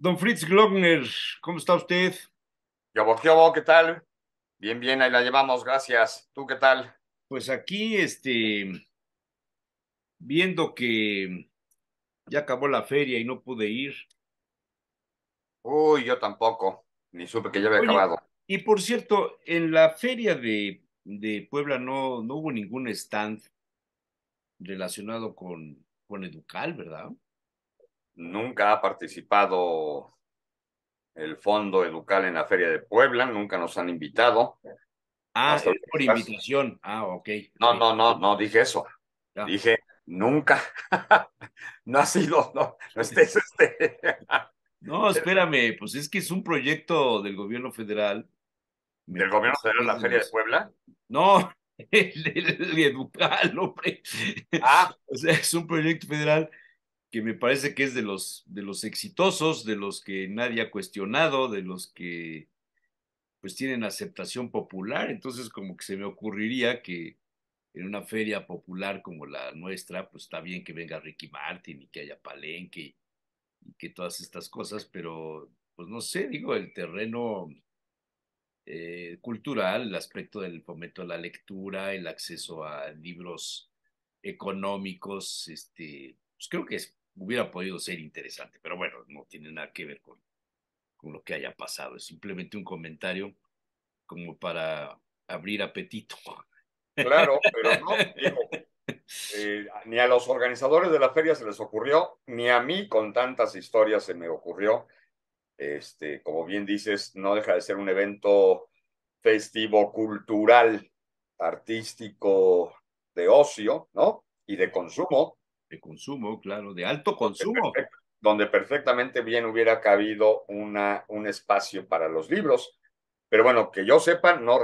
Don Fritz Glockner, ¿cómo está usted? ¿Qué hubo? ¿Qué tal? Bien, bien, ahí la llevamos, gracias. ¿Tú qué tal? Pues aquí, viendo que ya acabó la feria y no pude ir. Uy, yo tampoco, ni supe que ya había Oye, acabado. y por cierto, en la feria de Puebla no hubo ningún stand relacionado con Educal, ¿verdad? Nunca ha participado el Fondo Educal en la Feria de Puebla, nunca nos han invitado. Ah, Hasta es ahorita, por quizás. invitación. Ah, ok, ok. No dije eso. Ya. Dije nunca. No ha sido, no estés, No, espérame, pues es que es un proyecto del gobierno federal, me del gobierno parece que federal es la de Feria de los. Puebla. No, el Educal, hombre. Ah, O sea, es un proyecto federal que me parece que es de los exitosos, de los que nadie ha cuestionado, de los que pues tienen aceptación popular. Entonces, como que se me ocurriría que en una feria popular como la nuestra, pues está bien que venga Ricky Martin y que haya palenque y que todas estas cosas, pero pues no sé, digo, el terreno cultural, el aspecto del fomento a la lectura, el acceso a libros económicos, pues creo que hubiera podido ser interesante, pero bueno, no tiene nada que ver con lo que haya pasado, es simplemente un comentario como para abrir apetito. claro, pero no, digo, ni a los organizadores de la feria se les ocurrió, ni a mí con tantas historias se me ocurrió. Como bien dices, no deja de ser un evento festivo, cultural, artístico, de ocio, ¿no? Y de consumo, De consumo, claro, de alto donde, consumo. donde perfectamente bien hubiera cabido un espacio para los libros. Pero bueno, que yo sepa, no,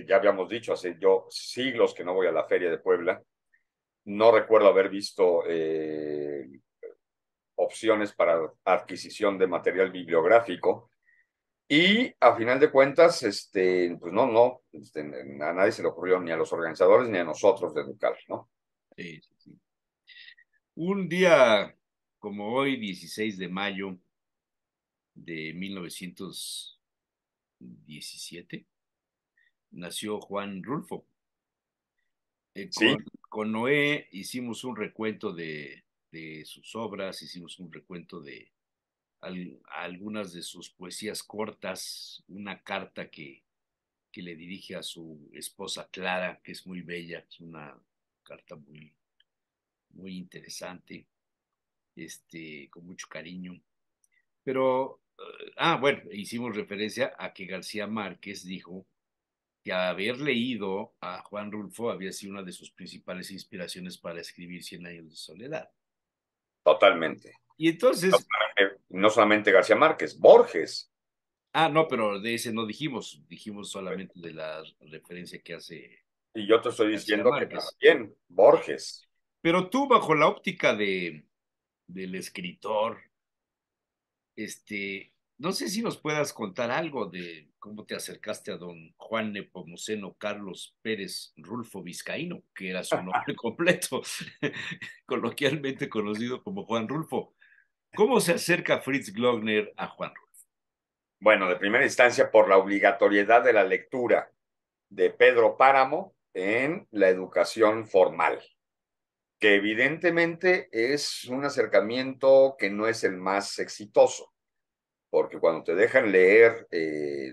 ya habíamos dicho, hace yo siglos que no voy a la Feria de Puebla. No recuerdo haber visto opciones para adquisición de material bibliográfico. Y a final de cuentas, pues a nadie se le ocurrió ni a los organizadores ni a nosotros de educar, ¿no? Sí, sí, sí. Un día como hoy, 16 de mayo de 1917, nació Juan Rulfo. Sí, Con Noé hicimos un recuento de sus obras, hicimos un recuento de algunas de sus poesías cortas, una carta que le dirige a su esposa Clara, que es muy bella, es una carta muy interesante, con mucho cariño. Pero, bueno, hicimos referencia a que García Márquez dijo que haber leído a Juan Rulfo había sido una de sus principales inspiraciones para escribir Cien años de soledad. totalmente. Y entonces, No solamente García Márquez, Borges. no, pero de ese no dijimos solamente de la referencia que hace Y yo te estoy García diciendo que Márquez. también Borges. Pero tú, bajo la óptica del escritor, no sé si nos puedas contar algo de cómo te acercaste a don Juan Nepomuceno Carlos Pérez Rulfo Vizcaíno, que era su nombre completo, coloquialmente conocido como Juan Rulfo. ¿Cómo se acerca Fritz Glockner a Juan Rulfo? Bueno, de primera instancia por la obligatoriedad de la lectura de Pedro Páramo en la educación formal, que evidentemente es un acercamiento que no es el más exitoso, porque cuando te dejan leer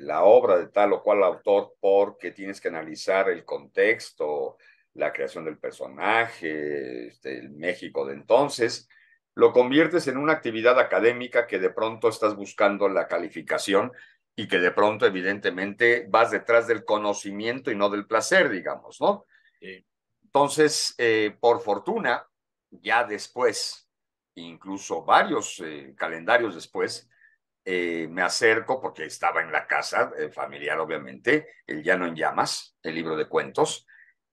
la obra de tal o cual autor, porque tienes que analizar el contexto, la creación del personaje, el México de entonces, lo conviertes en una actividad académica que de pronto estás buscando la calificación y que de pronto evidentemente vas detrás del conocimiento y no del placer, digamos, ¿no? Eh, Entonces, por fortuna, ya después, incluso varios calendarios después, me acerco porque estaba en la casa familiar, obviamente, El Llano en Llamas, el libro de cuentos,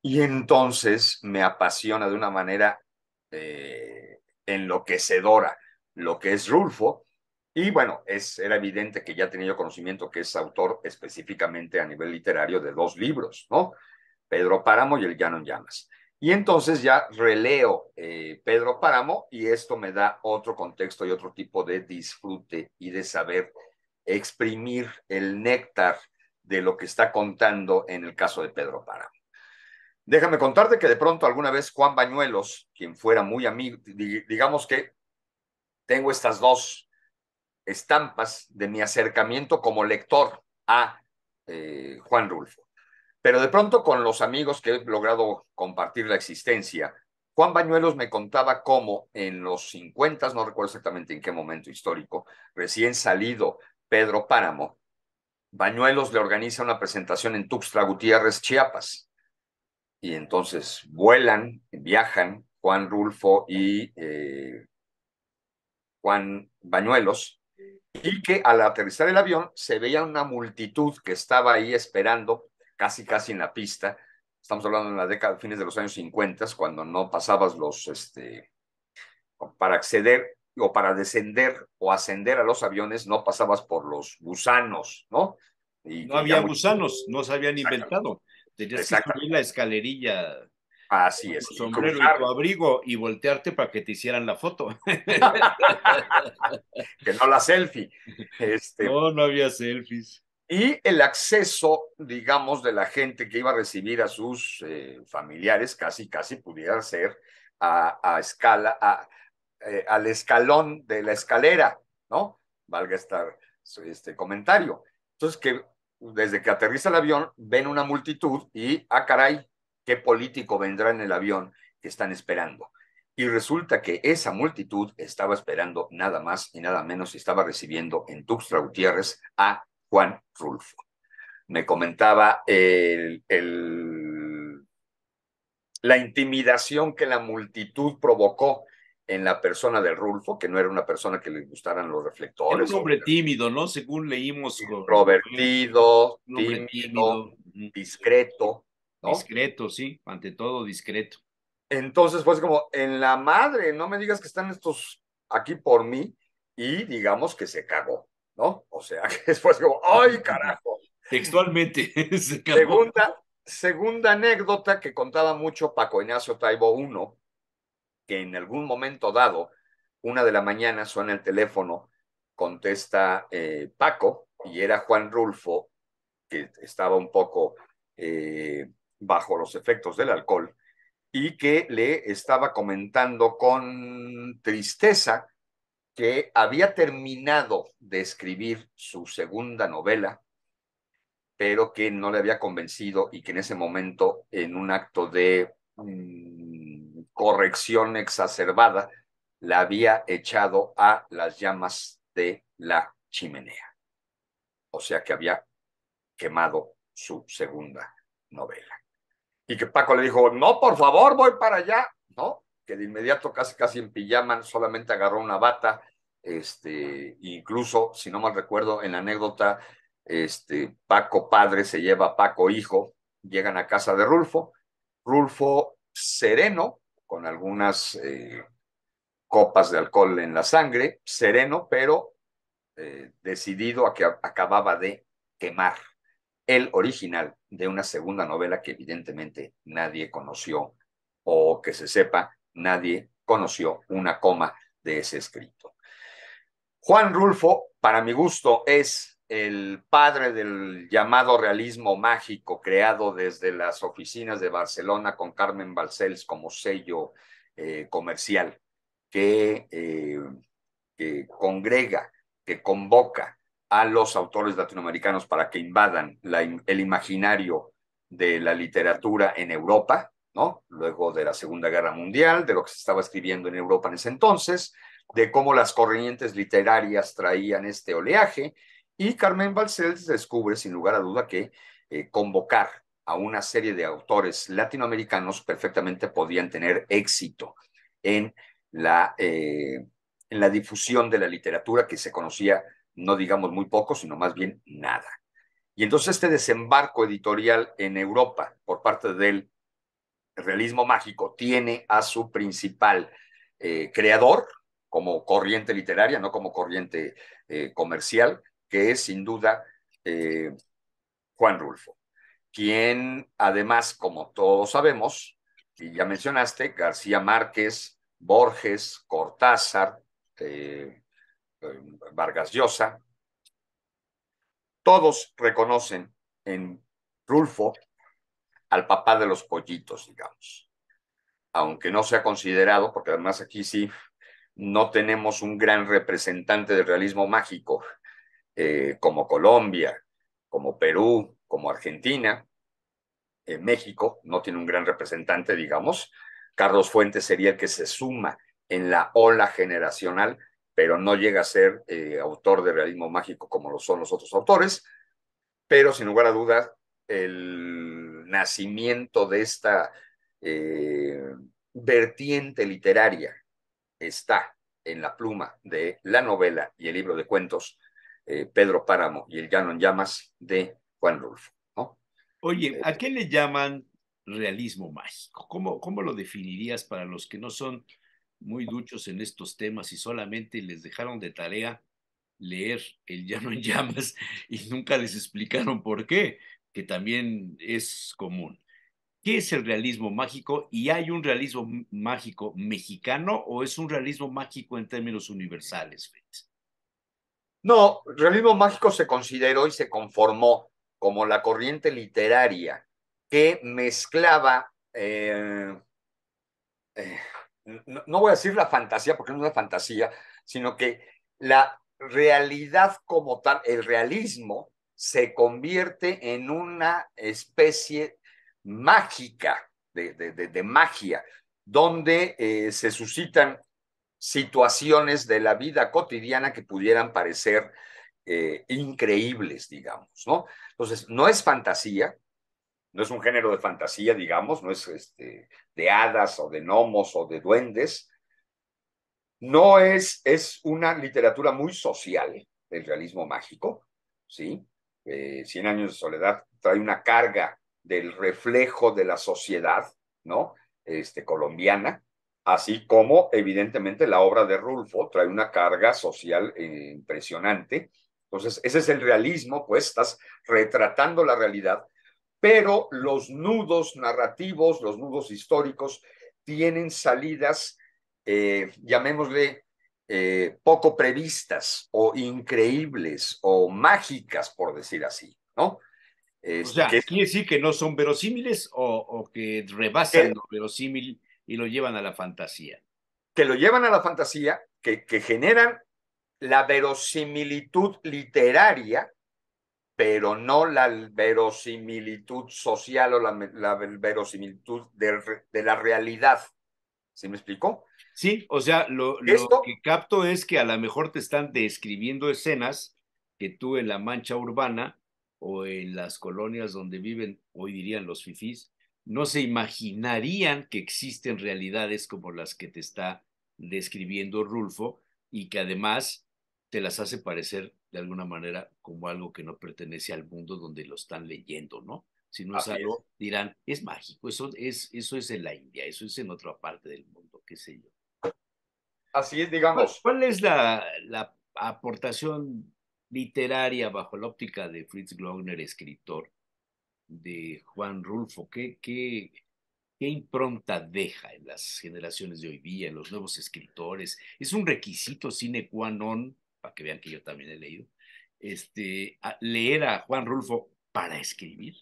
y entonces me apasiona de una manera enloquecedora lo que es Rulfo. Y bueno, era evidente que ya tenía yo conocimiento que es autor específicamente a nivel literario de dos libros, ¿no? Pedro Páramo y El Llano en Llamas. Y entonces ya releo Pedro Páramo y esto me da otro contexto y otro tipo de disfrute y de saber exprimir el néctar de lo que está contando en el caso de Pedro Páramo. Déjame contarte que de pronto alguna vez Juan Bañuelos, quien fuera muy amigo, digamos que tengo estas dos estampas de mi acercamiento como lector a Juan Rulfo. Pero de pronto con los amigos que he logrado compartir la existencia, Juan Bañuelos me contaba cómo en los 50, no recuerdo exactamente en qué momento histórico, recién salido Pedro Páramo, Bañuelos le organiza una presentación en Tuxtla Gutiérrez, Chiapas. Y entonces vuelan, viajan Juan Rulfo y Juan Bañuelos, y que al aterrizar el avión se veía una multitud que estaba ahí esperando, casi casi en la pista. Estamos hablando en la década, fines de los años 50, cuando no pasabas para acceder o para descender o ascender a los aviones, no pasabas por los gusanos, ¿no? Y No que ya había muy... gusanos, no se habían Exactamente, inventado. Tenías que subir la exactamente. escalerilla Así con tu es, y sombrero y tu cruzar, abrigo y voltearte para que te hicieran la foto. que no la selfie. Este, No, no había selfies. y el acceso, digamos, de la gente que iba a recibir a sus familiares, casi, casi pudiera ser a escala, al escalón de la escalera, ¿no? Valga este comentario. Entonces, que desde que aterriza el avión, ven una multitud y, caray, ¿qué político vendrá en el avión que están esperando? Y resulta que esa multitud estaba esperando nada más y nada menos y estaba recibiendo en Tuxtla Gutiérrez a Juan Rulfo. Me comentaba la intimidación que la multitud provocó en la persona de Rulfo, que no era una persona que le gustaran los Era un reflectores, o hombre tímido, ¿no? Según leímos introvertido, un hombre tímido, tímido, ujú, discreto, ¿no? discreto, sí, ante todo discreto. Entonces, pues como, en la madre, no me digas que están estos aquí por mí, y digamos que se cagó, ¿no? O sea, que después como, ¡ay, carajo! Textualmente se cagó. Segunda anécdota que contaba mucho Paco Ignacio Taibo I, que en algún momento dado, 1 de la mañana, suena el teléfono, contesta Paco, y era Juan Rulfo, que estaba un poco bajo los efectos del alcohol, y que le estaba comentando con tristeza que había terminado de escribir su segunda novela, pero que no le había convencido y que en ese momento, en un acto de corrección exacerbada, la había echado a las llamas de la chimenea. O sea que había quemado su segunda novela. Y que Paco le dijo, no, por favor, voy para allá, ¿no? Que de inmediato, casi casi en pijama, solamente agarró una bata, incluso, si no mal recuerdo, en la anécdota, Paco padre se lleva a Paco hijo, llegan a casa de Rulfo, Rulfo sereno, con algunas copas de alcohol en la sangre, sereno, pero decidido a que acababa de quemar el original de una segunda novela que evidentemente nadie conoció, o que se sepa, nadie conoció una coma de ese escrito. Juan Rulfo, para mi gusto, es el padre del llamado realismo mágico, creado desde las oficinas de Barcelona con Carmen Balcells como sello comercial, que, eh, que congrega, que convoca a los autores latinoamericanos para que invadan el imaginario de la literatura en Europa, ¿no? Luego de la Segunda Guerra Mundial, de lo que se estaba escribiendo en Europa en ese entonces, de cómo las corrientes literarias traían este oleaje, y Carmen Balcells descubre, sin lugar a duda, que convocar a una serie de autores latinoamericanos perfectamente podían tener éxito en la, eh, en la difusión de la literatura que se conocía, no digamos muy poco, sino más bien nada. Y entonces este desembarco editorial en Europa por parte del realismo mágico tiene a su principal creador como corriente literaria, no como corriente comercial, que es sin duda eh, Juan Rulfo, quien además, como todos sabemos, y ya mencionaste, García Márquez, Borges, Cortázar, Vargas Llosa, todos reconocen en Rulfo al papá de los pollitos, digamos, aunque no sea considerado, porque además aquí sí no tenemos un gran representante del realismo mágico, como Colombia, como Perú, como Argentina. México no tiene un gran representante, digamos. Carlos Fuentes sería el que se suma en la ola generacional, pero no llega a ser autor de realismo mágico como lo son los otros autores. Pero sin lugar a dudas, el nacimiento de esta vertiente literaria está en la pluma de la novela y el libro de cuentos Pedro Páramo y El Llano en Llamas de Juan Rulfo, ¿no? Oye, ¿a qué le llaman realismo mágico? ¿Cómo lo definirías para los que no son muy duchos en estos temas y solamente les dejaron de tarea leer El Llano en Llamas y nunca les explicaron por qué, que también es común? ¿Qué es el realismo mágico? ¿Y hay un realismo mágico mexicano o es un realismo mágico en términos universales, Félix? No, realismo mágico se consideró y se conformó como la corriente literaria que mezclaba, no voy a decir la fantasía, porque no es una fantasía, sino que la realidad como tal, el realismo, se convierte en una especie mágica, de magia, donde se suscitan situaciones de la vida cotidiana que pudieran parecer increíbles, digamos, ¿no? Entonces, no es fantasía, no es un género de fantasía, digamos, no es de hadas o de gnomos o de duendes, no es una literatura muy social, el realismo mágico, ¿sí? Cien años de soledad trae una carga del reflejo de la sociedad, ¿no? Colombiana, así como evidentemente la obra de Rulfo trae una carga social impresionante. Entonces, ese es el realismo, pues estás retratando la realidad, pero los nudos narrativos, los nudos históricos, tienen salidas, llamémosle, poco previstas o increíbles o mágicas, por decir así, ¿no? O sea, Que, ¿quiere decir que no son verosímiles o que rebasan que, lo verosímil y lo llevan a la fantasía? que lo llevan a la fantasía, que generan la verosimilitud literaria, pero no la verosimilitud social o la verosimilitud de la realidad. ¿Sí me explicó? Sí, o sea, lo Esto, que capto es que a lo mejor te están describiendo escenas que tú en la mancha urbana o en las colonias donde viven, hoy dirían los fifís, no se imaginarían que existen realidades como las que te está describiendo Rulfo y que además te las hace parecer de alguna manera como algo que no pertenece al mundo donde lo están leyendo, ¿no? Si no es así es. algo, dirán, es mágico, eso es en la India, eso es en otra parte del mundo, qué sé yo. Así es, ¿Cuál, digamos. cuál es la aportación literaria bajo la óptica de Fritz Glauner, escritor, de Juan Rulfo? ¿Qué impronta deja en las generaciones de hoy día, en los nuevos escritores? ¿Es un requisito sine qua non, para que vean que yo también he leído, leer a Juan Rulfo para escribir?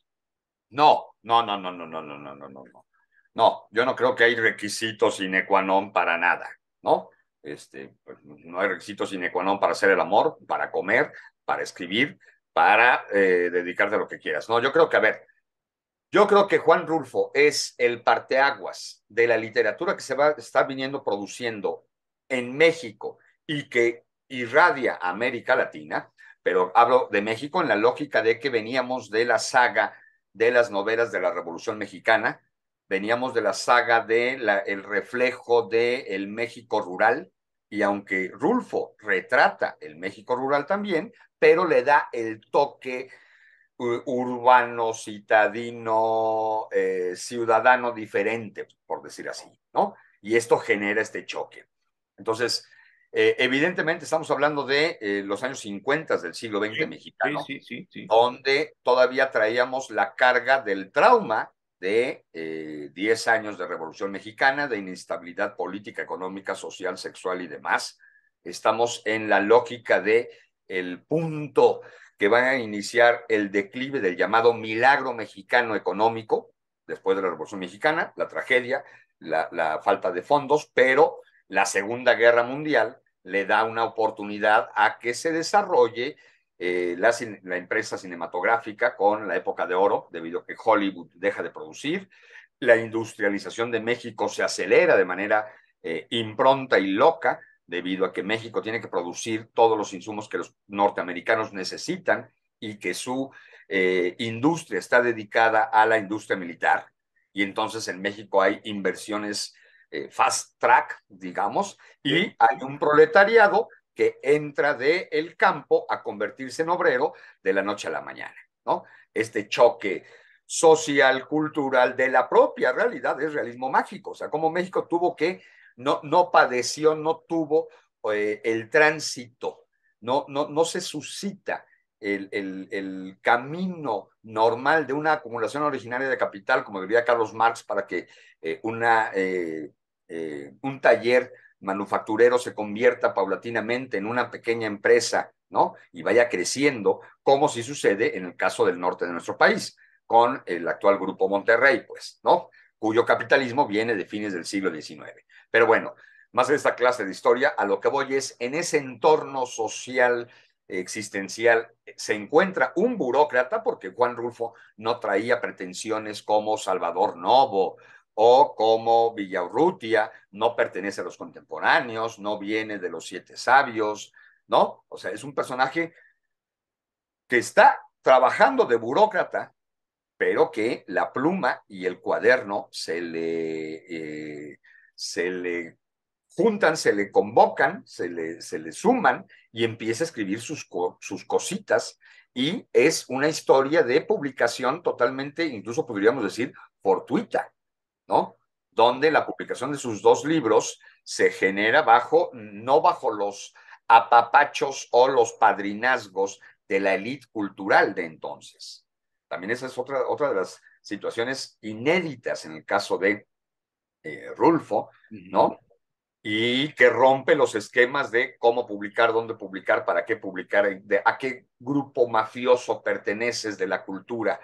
No, no, no, no, no, no, no, no, no, no, no. No, yo no creo que hay requisitos sine qua non para nada, ¿no? Pues, no hay requisitos sine qua non para hacer el amor, para comer, para escribir, para dedicarte a lo que quieras. No, yo creo que, a ver, yo creo que Juan Rulfo es el parteaguas de la literatura que está viniendo produciendo en México y que irradia a América Latina, pero hablo de México en la lógica de que veníamos de la saga de las novelas de la Revolución Mexicana, veníamos de la saga de el reflejo del México rural, y aunque Rulfo retrata el México rural también, pero le da el toque urbano, citadino, ciudadano diferente, por decir así, ¿no? Y esto genera este choque. Entonces, evidentemente estamos hablando de los años 50 del siglo XX Sí, sí, mexicano, sí, sí, sí. donde todavía traíamos la carga del trauma de 10 años de Revolución Mexicana, de inestabilidad política, económica, social, sexual y demás. Estamos en la lógica de el punto que va a iniciar el declive del llamado milagro mexicano económico, después de la Revolución Mexicana, la tragedia, la falta de fondos, pero la Segunda Guerra Mundial le da una oportunidad a que se desarrolle la empresa cinematográfica con la época de oro, debido a que Hollywood deja de producir, la industrialización de México se acelera de manera impronta y loca, debido a que México tiene que producir todos los insumos que los norteamericanos necesitan y que su industria está dedicada a la industria militar. Y entonces en México hay inversiones fast track, digamos, y Sí. hay un proletariado que entra del campo a convertirse en obrero de la noche a la mañana, ¿no? Este choque social, cultural, de la propia realidad es realismo mágico. O sea, como México tuvo que, no padeció, no tuvo el tránsito, no se suscita el camino normal de una acumulación originaria de capital, como diría Carlos Marx, para que un taller manufacturero se convierta paulatinamente en una pequeña empresa, ¿no? Y vaya creciendo, como si sucede en el caso del norte de nuestro país, con el actual Grupo Monterrey, pues, ¿no? Cuyo capitalismo viene de fines del siglo XIX. Pero bueno, más de esta clase de historia, a lo que voy es, en ese entorno social existencial se encuentra un burócrata, porque Juan Rulfo no traía pretensiones como Salvador Novo o como Villaurrutia, no pertenece a los contemporáneos, no viene de los siete sabios, ¿no? O sea, es un personaje que está trabajando de burócrata, pero que la pluma y el cuaderno se le juntan, se le convocan, se le suman y empieza a escribir sus cositas, y es una historia de publicación totalmente, incluso podríamos decir, fortuita, ¿no? Donde la publicación de sus dos libros se genera no bajo los apapachos o los padrinazgos de la élite cultural de entonces. También esa es otra de las situaciones inéditas en el caso de Rulfo, ¿no? Y que rompe los esquemas de cómo publicar, dónde publicar, para qué publicar, a qué grupo mafioso perteneces de la cultura,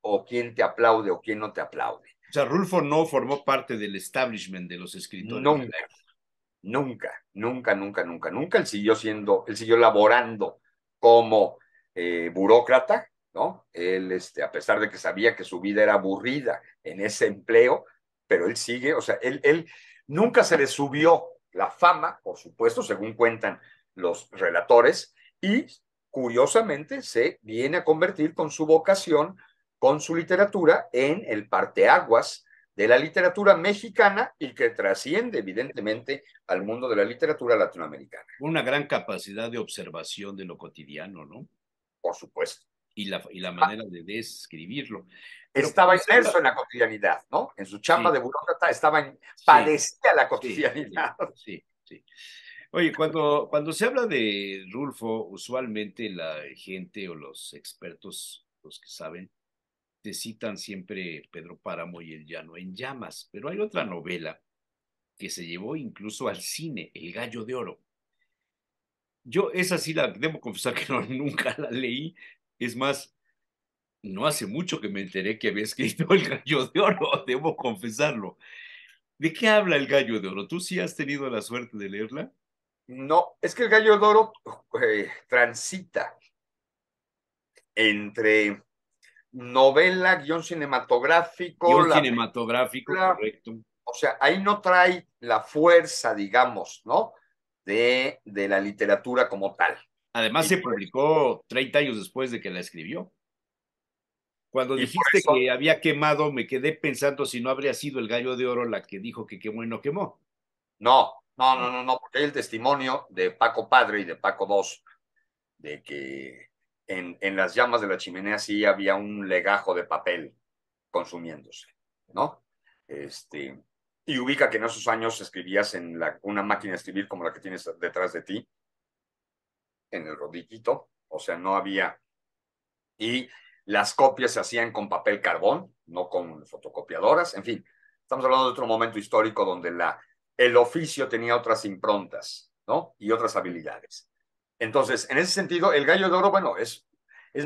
o quién te aplaude o quién no te aplaude. O sea, Rulfo no formó parte del establishment de los escritores de la Nunca, época. nunca. Él siguió laborando como burócrata, ¿no? Él, a pesar de que sabía que su vida era aburrida en ese empleo, pero él sigue, o sea, él nunca se le subió la fama, por supuesto, según cuentan los relatores, y curiosamente se viene a convertir con su vocación, con su literatura, en el parteaguas de la literatura mexicana y que trasciende evidentemente al mundo de la literatura latinoamericana, Una gran capacidad de observación de lo cotidiano, ¿no? por supuesto. Y la manera de describirlo. Pero Estaba cuando se inmerso habla, en la cotidianidad, ¿no? En su chamba sí, de burócrata sí, padecía la sí, sí, cotidianidad. sí, sí. Oye, cuando se habla de Rulfo, usualmente la gente o los expertos, los que saben, te citan siempre Pedro Páramo y El Llano en Llamas, pero hay otra novela que se llevó incluso al cine, El Gallo de Oro. Yo esa sí la debo confesar que no, nunca la leí. Es más, no hace mucho que me enteré que había escrito El Gallo de Oro, debo confesarlo. ¿De qué habla El Gallo de Oro? ¿Tú sí has tenido la suerte de leerla? No, es que el Gallo de Oro transita entre novela, guión cinematográfico, Guión la cinematográfico, película, correcto. o sea, ahí no trae la fuerza, digamos, ¿no? De la literatura como tal. Además, Y se por, publicó 30 años después de que la escribió. Cuando y por dijiste eso, que había quemado, me quedé pensando si no habría sido el Gallo de Oro la que dijo que quemó y no quemó. no, porque hay el testimonio de Paco Padre y de Paco II, de que en las llamas de la chimenea sí había un legajo de papel consumiéndose, ¿no? Este, y ubica que en esos años escribías en una máquina de escribir como la que tienes detrás de ti, en el rodillito, o sea, no había. Y Las copias se hacían con papel carbón, no con fotocopiadoras. En fin, estamos hablando de otro momento histórico donde el oficio tenía otras improntas, ¿no? Y otras habilidades. Entonces, en ese sentido, El Gallo de Oro, bueno, es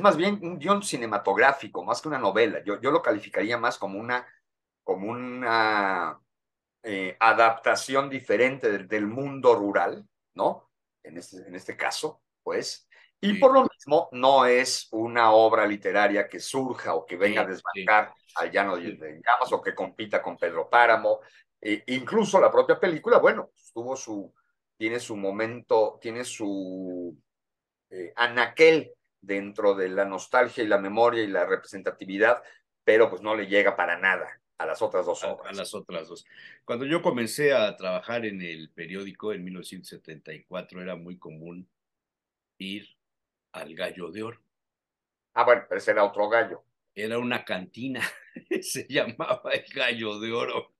más bien un guión cinematográfico, más que una novela. Yo lo calificaría más como una adaptación diferente del mundo rural, ¿no? En este caso, pues. Y Sí, por lo mismo, no es una obra literaria que surja o que venga a sí, desbancar al Llano sí. de Llamas o que compita con Pedro Páramo. Incluso la propia película, bueno, tiene su momento, tiene su anaquel dentro de la nostalgia y la memoria y la representatividad, pero pues no le llega para nada a las otras dos A obras. las otras dos. Cuando yo comencé a trabajar en el periódico en 1974, era muy común ir al Gallo de Oro. Ah, bueno, pero ese era otro gallo. Era una cantina, se llamaba el Gallo de Oro.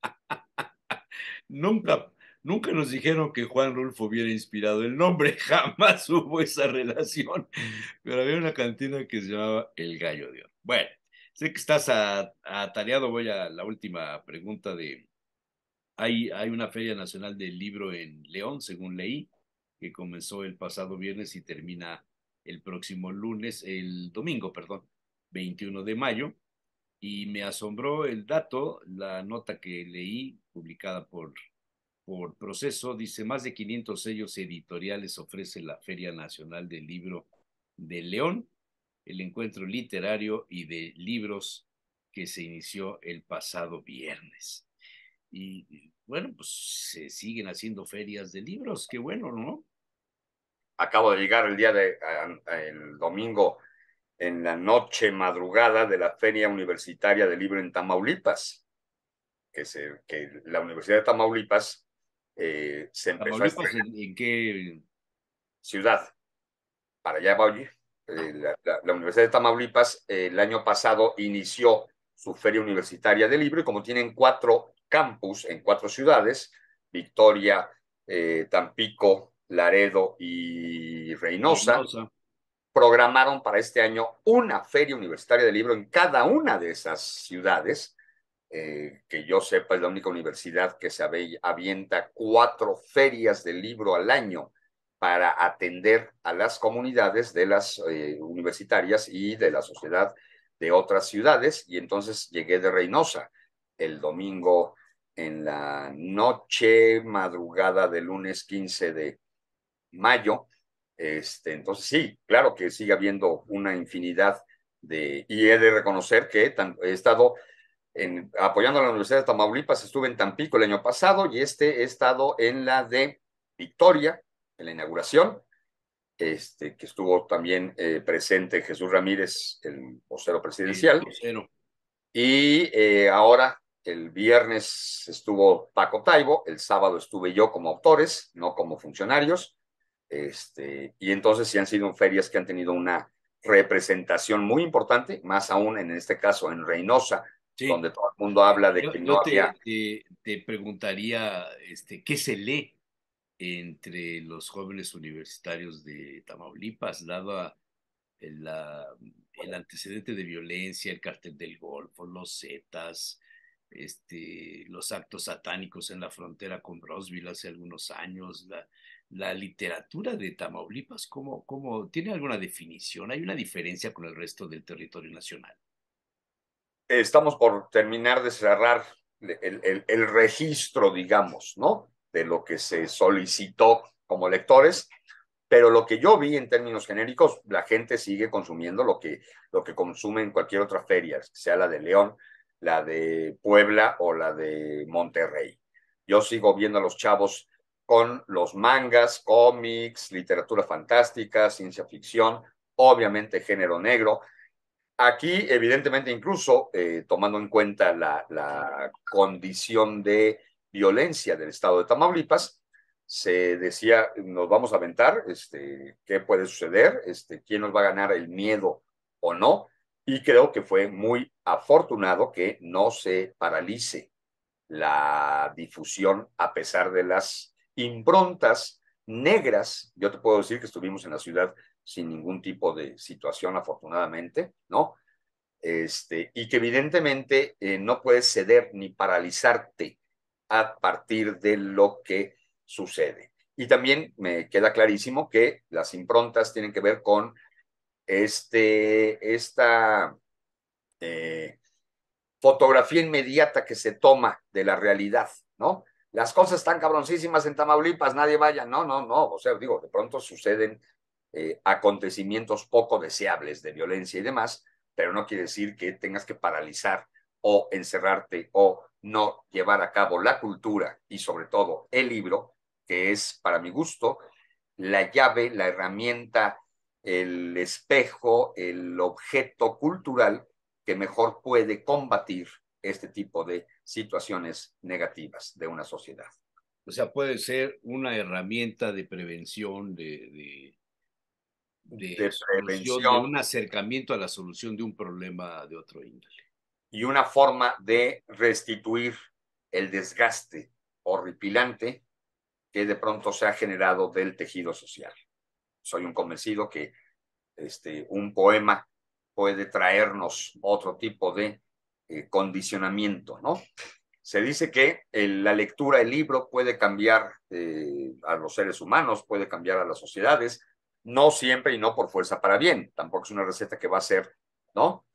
Nunca, nunca nos dijeron que Juan Rulfo hubiera inspirado el nombre, jamás hubo esa relación, pero había una cantina que se llamaba El Gallo de Oro. Bueno, sé que estás atareado, voy a la última pregunta de... hay una Feria Nacional del Libro en León, según leí, que comenzó el pasado viernes y termina el próximo lunes, el domingo, perdón, 21 de mayo. Y me asombró el dato, la nota que leí, publicada por Proceso, dice, más de 500 sellos editoriales ofrece la Feria Nacional del Libro de León, el encuentro literario y de libros que se inició el pasado viernes. Y bueno, pues se siguen haciendo ferias de libros, qué bueno, ¿no? Acabo de llegar el domingo en la noche madrugada de la Feria Universitaria del Libro en Tamaulipas, que la Universidad de Tamaulipas se empezó a Tamaulipas, estrenar en qué? ciudad, para allá voy. La Universidad de Tamaulipas el año pasado inició su Feria Universitaria del Libro y como tienen 4 campus en 4 ciudades, Victoria, Tampico, Laredo y Reynosa, Reynosa. programaron para este año una feria universitaria de libro en cada una de esas ciudades. Que yo sepa, es la única universidad que se avienta 4 ferias de libro al año para atender a las comunidades de las universitarias y de la sociedad de otras ciudades. Y entonces llegué de Reynosa el domingo en la noche, madrugada del lunes 15 de mayo. Entonces, sí, claro que sigue habiendo una infinidad y he de reconocer que he estado apoyando a la Universidad de Tamaulipas, estuve en Tampico el año pasado y he estado en la de Victoria, en la inauguración, que estuvo también presente Jesús Ramírez, el vocero El presidencial, vocero. y ahora el viernes estuvo Paco Taibo, el sábado estuve yo como autores, no como funcionarios, y entonces sí han sido ferias que han tenido una representación muy importante, más aún en este caso en Reynosa, Sí, donde todo el mundo habla de que no yo había. te preguntaría, ¿qué se lee entre los jóvenes universitarios de Tamaulipas, dado el antecedente de violencia, el cartel del Golfo, los Zetas, los actos satánicos en la frontera con Roswell hace algunos años, la literatura de Tamaulipas, tiene alguna definición? ¿Hay una diferencia con el resto del territorio nacional? Estamos por terminar de cerrar el registro, digamos, ¿no? De lo que se solicitó como lectores, pero lo que yo vi en términos genéricos, la gente sigue consumiendo lo que consume en cualquier otra feria, sea la de León, la de Puebla o la de Monterrey. Yo sigo viendo a los chavos con los mangas, cómics, literatura fantástica, ciencia ficción, obviamente género negro. Aquí, evidentemente, incluso tomando en cuenta la condición de violencia del estado de Tamaulipas, se decía, nos vamos a aventar, qué puede suceder, quién nos va a ganar el miedo o no, y creo que fue muy afortunado que no se paralice la difusión a pesar de las improntas negras. Yo te puedo decir que estuvimos en la ciudad sin ningún tipo de situación, afortunadamente, ¿no? y que evidentemente no puedes ceder ni paralizarte a partir de lo que sucede. Y también me queda clarísimo que las improntas tienen que ver con esta fotografía inmediata que se toma de la realidad, ¿no? Las cosas están cabroncísimas en Tamaulipas, nadie vaya, no, no, no, o sea, digo, de pronto suceden acontecimientos poco deseables de violencia y demás, pero no quiere decir que tengas que paralizar o encerrarte o no llevar a cabo la cultura y sobre todo el libro, que es, para mi gusto, la llave, la herramienta, el espejo, el objeto cultural que mejor puede combatir este tipo de situaciones negativas de una sociedad. O sea, puede ser una herramienta de prevención, de De solución, de prevención un acercamiento a la solución de un problema de otro índole. y una forma de restituir el desgaste horripilante que de pronto se ha generado del tejido social. Soy un convencido que un poema puede traernos otro tipo de condicionamiento, ¿no? Se dice que la lectura, el libro puede cambiar a los seres humanos, puede cambiar a las sociedades, no siempre y no por fuerza para bien, tampoco es una receta que va a ser, ¿no?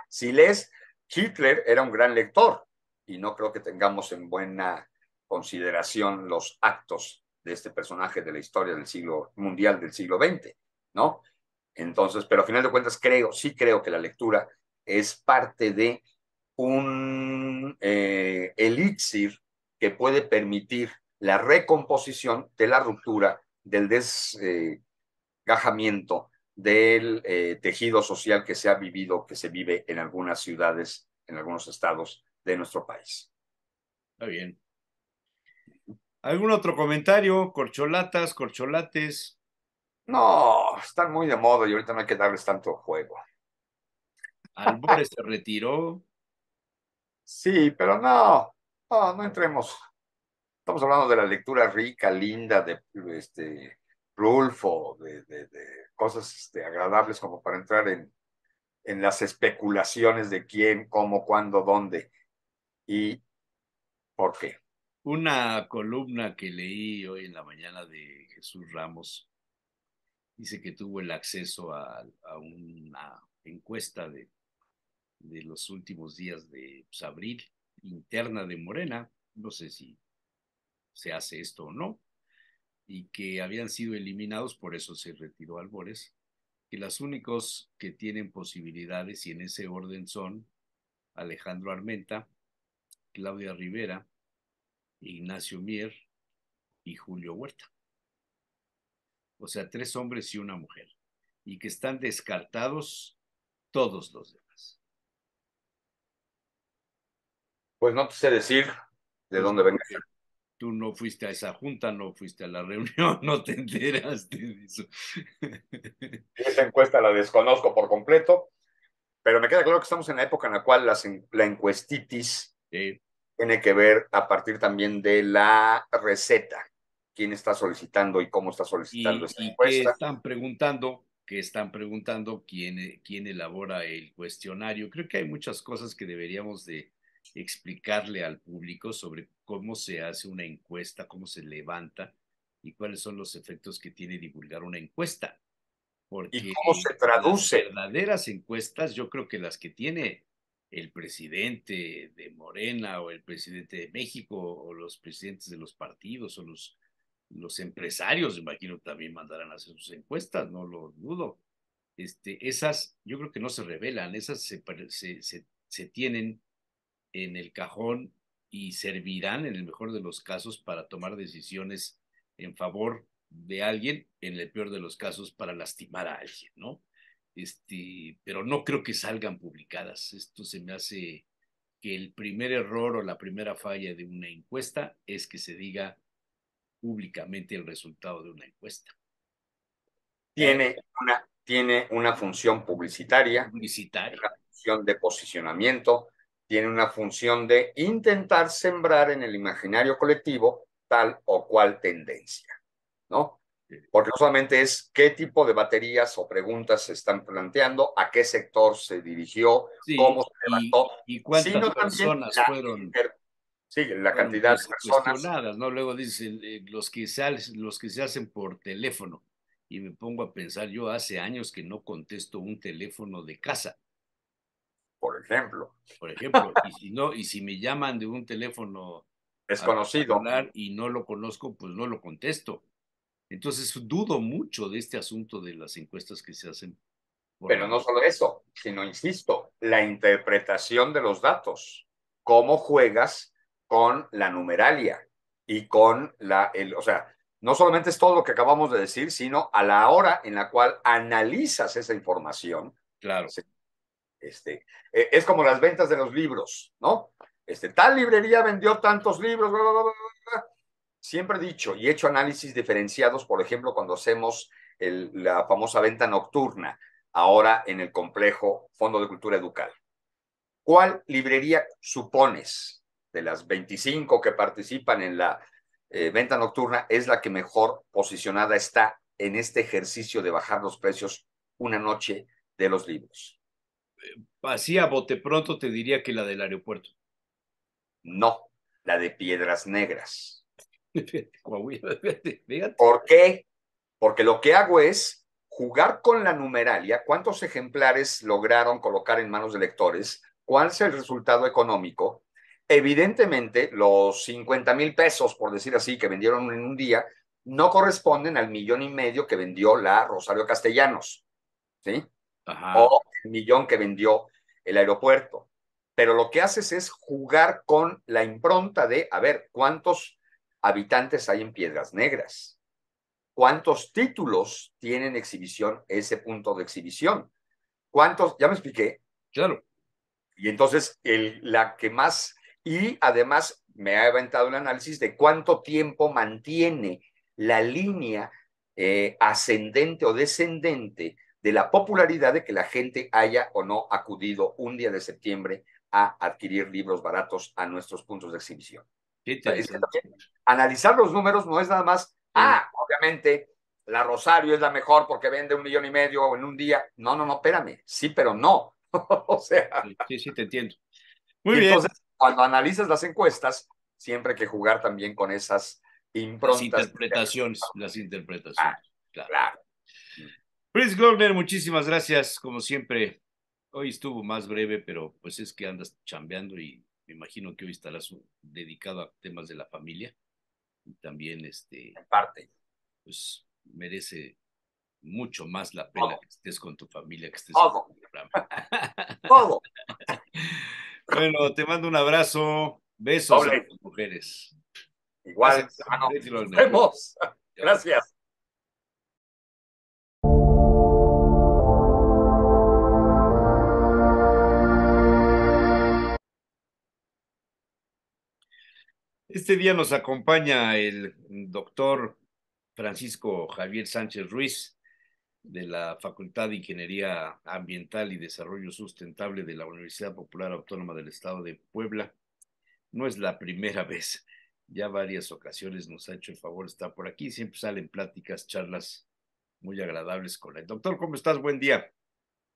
Si lees, Hitler era un gran lector y no creo que tengamos en buena consideración los actos de este personaje de la historia del siglo mundial del siglo XX, ¿no? Entonces, pero a final de cuentas sí creo que la lectura es parte de un elixir que puede permitir la recomposición de la ruptura, del desgajamiento del tejido social que se ha vivido, que se vive en algunas ciudades, en algunos estados de nuestro país. Está bien. ¿Algún otro comentario? Corcholatas, corcholates. No, están muy de moda y ahorita no hay que darles tanto juego. Albores se retiró. Sí, pero no entremos. Estamos hablando de la lectura rica, linda, de Rulfo, de cosas agradables como para entrar en las especulaciones de quién, cómo, cuándo, dónde y por qué. Una columna que leí hoy en la mañana de Jesús Ramos dice que tuvo el acceso a una encuesta de los últimos días de pues, abril, interna de Morena, no sé si se hace esto o no, y que habían sido eliminados, por eso se retiró Albores, que los únicos que tienen posibilidades, y en ese orden son Alejandro Armenta, Claudia Rivera, Ignacio Mier y Julio Huerta. O sea, 3 hombres y una mujer, y que están descartados todos los demás. Pues no te sé decir de Pues dónde venga. tú no fuiste a esa junta, no fuiste a la reunión, no te enteraste de eso. Esa encuesta la desconozco por completo, pero me queda claro que estamos en la época en la cual la encuestitis tiene que ver a partir también de la receta, quién está solicitando y cómo está solicitando esta y encuesta. que están preguntando quién elabora el cuestionario. Creo que hay muchas cosas que deberíamos de explicarle al público sobre cómo se hace una encuesta, cómo se levanta y cuáles son los efectos que tiene divulgar una encuesta. ¿Y Porque cómo se las traduce? verdaderas encuestas, yo creo que las que tiene el presidente de Morena o el presidente de México o los presidentes de los partidos o los empresarios, imagino, también mandarán a hacer sus encuestas, no lo dudo. Esas yo creo que no se revelan, esas se tienen en el cajón y servirán en el mejor de los casos para tomar decisiones en favor de alguien, en el peor de los casos para lastimar a alguien, ¿no? Pero no creo que salgan publicadas. Esto se me hace que el primer error o la primera falla de una encuesta es que se diga públicamente el resultado de una encuesta. Tiene una función publicitaria, Publicitaria. una función de posicionamiento, tiene una función de intentar sembrar en el imaginario colectivo tal o cual tendencia, ¿no? Porque no solamente es qué tipo de baterías o preguntas se están planteando, a qué sector se dirigió, cómo Sí, se levantó, y cuántas sino también personas fueron, sí, la fueron cantidad de personas. cuestionadas, ¿no? Luego dicen los que se hacen por teléfono. Y me pongo a pensar, yo hace años que no contesto un teléfono de casa, Por ejemplo, por ejemplo, y si no, y si me llaman de un teléfono a mi desconocido. celular y no lo conozco, pues no lo contesto. Entonces dudo mucho de este asunto de las encuestas que se hacen por Pero la... no solo eso, sino, insisto, la interpretación de los datos. Cómo juegas con la numeralia y con o sea, no solamente es todo lo que acabamos de decir, sino a la hora en la cual analizas esa información. Claro, ¿Sí? Es como las ventas de los libros, ¿no? Tal librería vendió tantos libros, bla, bla, bla, bla. Siempre he dicho y he hecho análisis diferenciados, por ejemplo, cuando hacemos la famosa venta nocturna, ahora en el complejo Fondo de Cultura Educal. ¿Cuál librería supones de las 25 que participan en la venta nocturna es la que mejor posicionada está en este ejercicio de bajar los precios una noche de los libros? así a bote pronto te diría que la del aeropuerto. No, la de Piedras Negras. Coahuila, fíjate. ¿Por qué? Porque lo que hago es jugar con la numeralia, cuántos ejemplares lograron colocar en manos de lectores, cuál es el resultado económico. Evidentemente, los 50,000 pesos, por decir así, que vendieron en un día, no corresponden al 1,5 millones que vendió la Rosario Castellanos, ¿sí? Ajá, O el millón que vendió el aeropuerto. Pero lo que haces es jugar con la impronta de, a ver, ¿cuántos habitantes hay en Piedras Negras? ¿Cuántos títulos tienen exhibición ese punto de exhibición? ¿Cuántos? Ya me expliqué. claro. Y entonces, la que más, y además me ha aventado un análisis de cuánto tiempo mantiene la línea ascendente o descendente de la popularidad de que la gente haya o no acudido un día de septiembre a adquirir libros baratos a nuestros puntos de exhibición. Qué Es que interesante. también analizar los números no es nada más, obviamente la Rosario es la mejor porque vende 1,5 millones en un día. No, no, no, espérame. Sí, pero no. O sea, Sí, sí, sí, te entiendo. Muy y bien. entonces cuando analizas las encuestas, siempre hay que jugar también con esas improntas. Las interpretaciones. Ah, Claro. claro. Chris Glover, muchísimas gracias, como siempre. Hoy estuvo más breve, pero pues es que andas chambeando y me imagino que hoy estarás dedicado a temas de la familia y también En parte. pues merece mucho más la pena Todo, que estés con tu familia, que estés en todo, el programa. todo. Bueno, te mando un abrazo, besos a Doble. tus mujeres. Igual, Gracias, hermano. Chris Nos Glover. vemos. Gracias. Este día nos acompaña el doctor Francisco Javier Sánchez Ruiz de la Facultad de Ingeniería Ambiental y Desarrollo Sustentable de la Universidad Popular Autónoma del Estado de Puebla. No es la primera vez, ya varias ocasiones nos ha hecho el favor de estar por aquí. Siempre salen pláticas, charlas muy agradables con él. Doctor, ¿cómo estás? Buen día.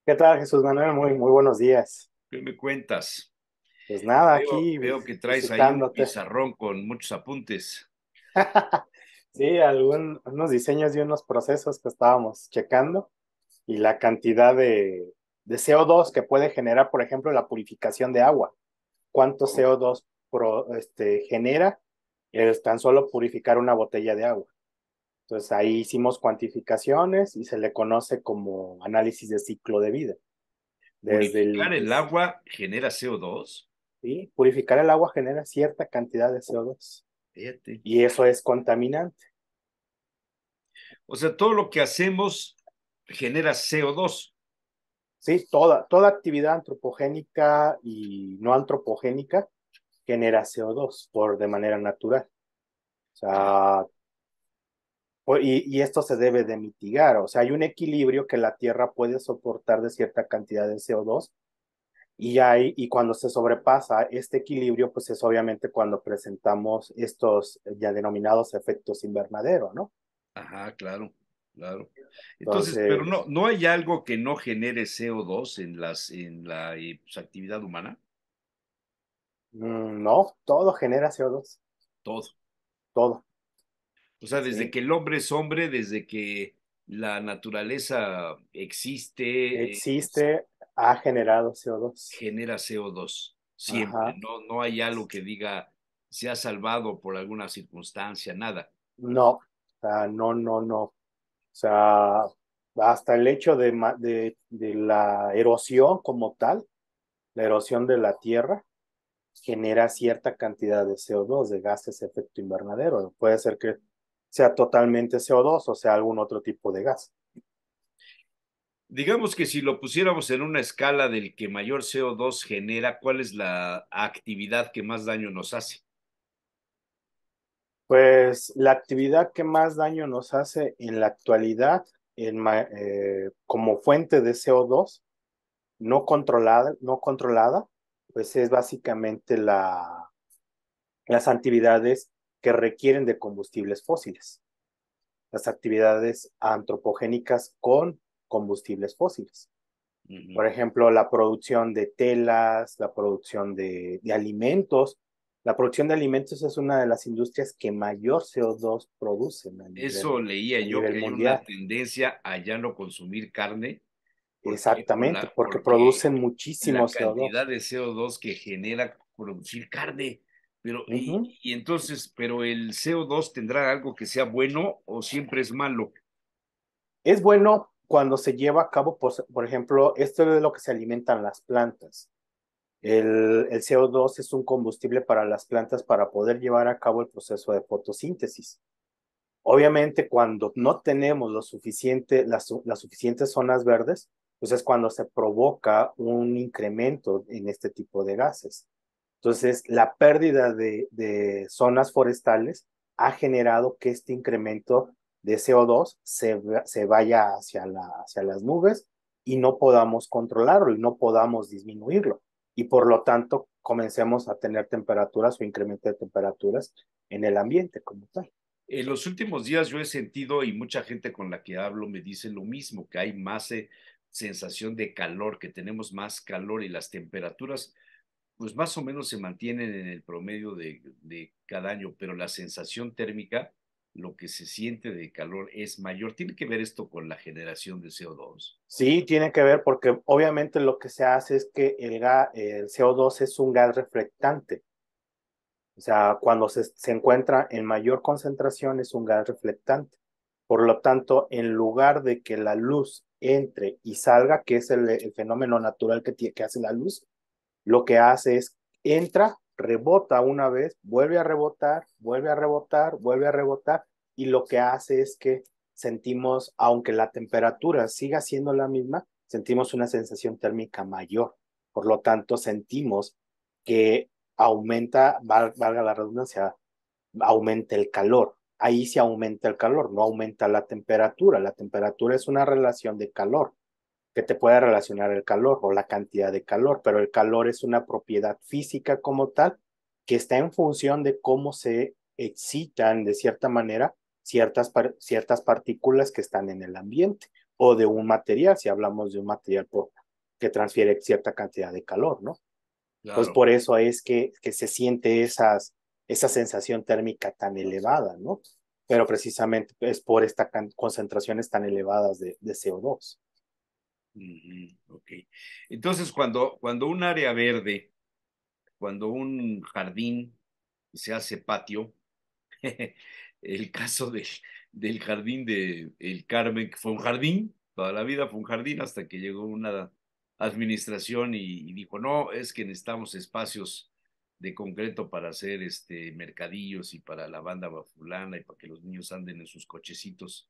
¿Qué tal, Jesús Manuel? Muy buenos días. ¿Qué me cuentas? Pues nada, Veo, aquí veo que traes ahí un visitándote. pizarrón con muchos apuntes. Sí, unos diseños y unos procesos que estábamos checando y la cantidad de CO2 que puede generar, por ejemplo, la purificación de agua. ¿Cuánto CO2 genera tan solo purificar una botella de agua? Entonces ahí hicimos cuantificaciones y se le conoce como análisis de ciclo de vida. Desde Purificar el agua genera CO2. ¿Sí? Purificar el agua genera cierta cantidad de CO2 Fíjate. y eso es contaminante. O sea, todo lo que hacemos genera CO2. ¿Sí? Toda actividad antropogénica y no antropogénica genera CO2 de manera natural. O Ah, sea, y esto se debe de mitigar. O sea, hay un equilibrio que la Tierra puede soportar de cierta cantidad de CO2 y cuando se sobrepasa este equilibrio, pues es obviamente cuando presentamos estos ya denominados efectos invernadero, ¿no? Ajá, claro, claro. Entonces, pero no, Entonces, no hay algo que no genere CO2 en la pues, actividad humana, no, todo genera CO2, todo. todo, O sea, desde ¿sí? que el hombre es hombre, desde que la naturaleza existe, Existe, ha generado CO2. genera CO2 siempre. Ajá. No, no hay algo que diga se ha salvado por alguna circunstancia, nada. No, o sea, no, no, no. O sea, hasta el hecho de la erosión como tal, la erosión de la tierra, genera cierta cantidad de CO2, de gases de efecto invernadero. Puede ser que sea totalmente CO2 o sea algún otro tipo de gas. Digamos que si lo pusiéramos en una escala del que mayor CO2 genera, ¿cuál es la actividad que más daño nos hace? Pues la actividad que más daño nos hace en la actualidad como fuente de CO2 no controlada, pues es básicamente las actividades que requieren de combustibles fósiles, las actividades antropogénicas con combustibles fósiles. Uh -huh. Por ejemplo, la producción de telas, la producción de alimentos. La producción de alimentos es una de las industrias que mayor CO2 producen Eso leía a yo, nivel que hay una mundial. tendencia a ya no consumir carne. ¿Por qué? Exactamente, porque Porque producen muchísimo la CO2. cantidad de CO2 que genera producir carne. Pero, Ujú. y entonces, pero el CO2 tendrá algo que sea bueno o siempre es malo. Es bueno cuando se lleva a cabo, por ejemplo, esto es de lo que se alimentan las plantas. El CO2 es un combustible para las plantas para poder llevar a cabo el proceso de fotosíntesis. Obviamente, cuando no tenemos las suficientes zonas verdes, pues es cuando se provoca un incremento en este tipo de gases. Entonces, la pérdida de zonas forestales ha generado que este incremento de CO2 se vaya hacia las nubes y no podamos controlarlo y no podamos disminuirlo. Y por lo tanto, comencemos a tener temperaturas o incremento de temperaturas en el ambiente como tal. En los últimos días yo he sentido, y mucha gente con la que hablo me dice lo mismo, que hay más sensación de calor, que tenemos más calor y las temperaturas pues más o menos se mantienen en el promedio de cada año, pero la sensación térmica, lo que se siente de calor es mayor. ¿Tiene que ver esto con la generación de CO2? Sí, tiene que ver porque obviamente lo que se hace es que el CO2 es un gas reflectante. O sea, cuando se encuentra en mayor concentración es un gas reflectante. Por lo tanto, en lugar de que la luz entre y salga, que es el fenómeno natural que hace la luz, lo que hace es entra, rebota una vez, vuelve a rebotar, vuelve a rebotar, vuelve a rebotar, y lo que hace es que sentimos, aunque la temperatura siga siendo la misma, sentimos una sensación térmica mayor. Por lo tanto, sentimos que aumenta, valga la redundancia, aumenta el calor. Ahí sí aumenta el calor, no aumenta la temperatura. La temperatura es una relación de calor que te puede relacionar el calor o la cantidad de calor, pero el calor es una propiedad física como tal que está en función de cómo se excitan de cierta manera ciertas partículas que están en el ambiente o de un material, si hablamos de un material que transfiere cierta cantidad de calor, ¿no? Entonces, Claro. por eso es que se siente esa sensación térmica tan elevada, ¿no? Pero precisamente es por estas concentraciones tan elevadas de CO2. Ok. Entonces, cuando un área verde, cuando un jardín se hace patio, el caso del jardín de El Carmen, que fue un jardín, toda la vida fue un jardín hasta que llegó una administración y dijo, no, es que necesitamos espacios de concreto para hacer mercadillos y para la banda bafulana y para que los niños anden en sus cochecitos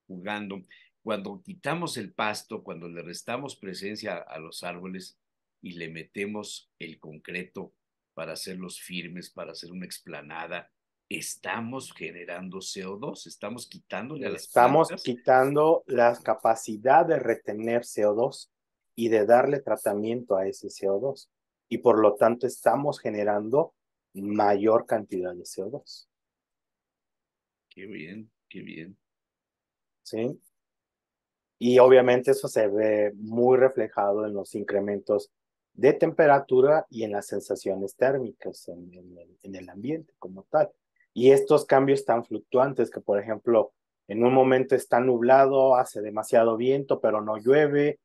jugando. Cuando quitamos el pasto, cuando le restamos presencia a los árboles y le metemos el concreto para hacerlos firmes, para hacer una explanada, estamos generando CO2, estamos quitándole a las Estamos plantas. quitando la capacidad de retener CO2 y de darle tratamiento a ese CO2. Y por lo tanto estamos generando mayor cantidad de CO2. Qué bien, qué bien. ¿sí? Y obviamente eso se ve muy reflejado en los incrementos de temperatura y en las sensaciones térmicas en el ambiente como tal. Y estos cambios tan fluctuantes que, por ejemplo, en un momento está nublado, hace demasiado viento, pero no llueve,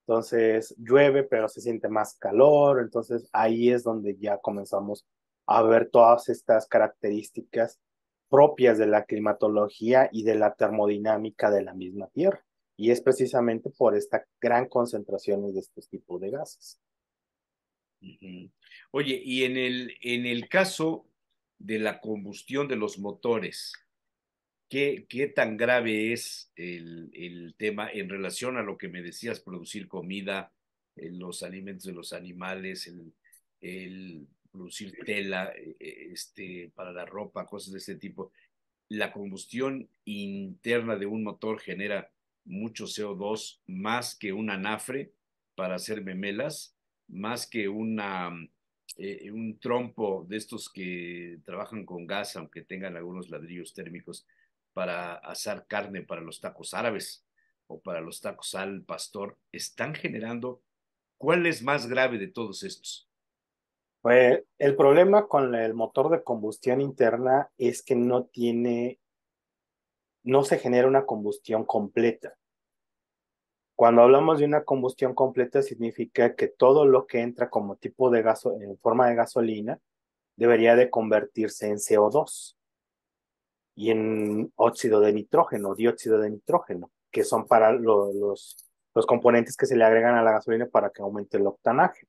entonces llueve, pero se siente más calor, entonces ahí es donde ya comenzamos a ver todas estas características propias de la climatología y de la termodinámica de la misma Tierra. Y es precisamente por esta gran concentración de estos tipos de gases. Ujú. Oye, y en el caso de la combustión de los motores, ¿qué tan grave es el tema en relación a lo que me decías, producir comida, los alimentos de los animales, el producir tela, para la ropa, cosas de ese tipo? La combustión interna de un motor genera mucho CO2 más que un anafre para hacer memelas, más que un trompo de estos que trabajan con gas, aunque tengan algunos ladrillos térmicos, para asar carne para los tacos árabes o para los tacos al pastor, están generando. ¿Cuál es más grave de todos estos? Pues el problema con el motor de combustión interna es que no se genera una combustión completa. Cuando hablamos de una combustión completa, significa que todo lo que entra como tipo de gaso, en forma de gasolina debería de convertirse en CO2 y en óxido de nitrógeno, dióxido de nitrógeno, que son para los componentes que se le agregan a la gasolina para que aumente el octanaje.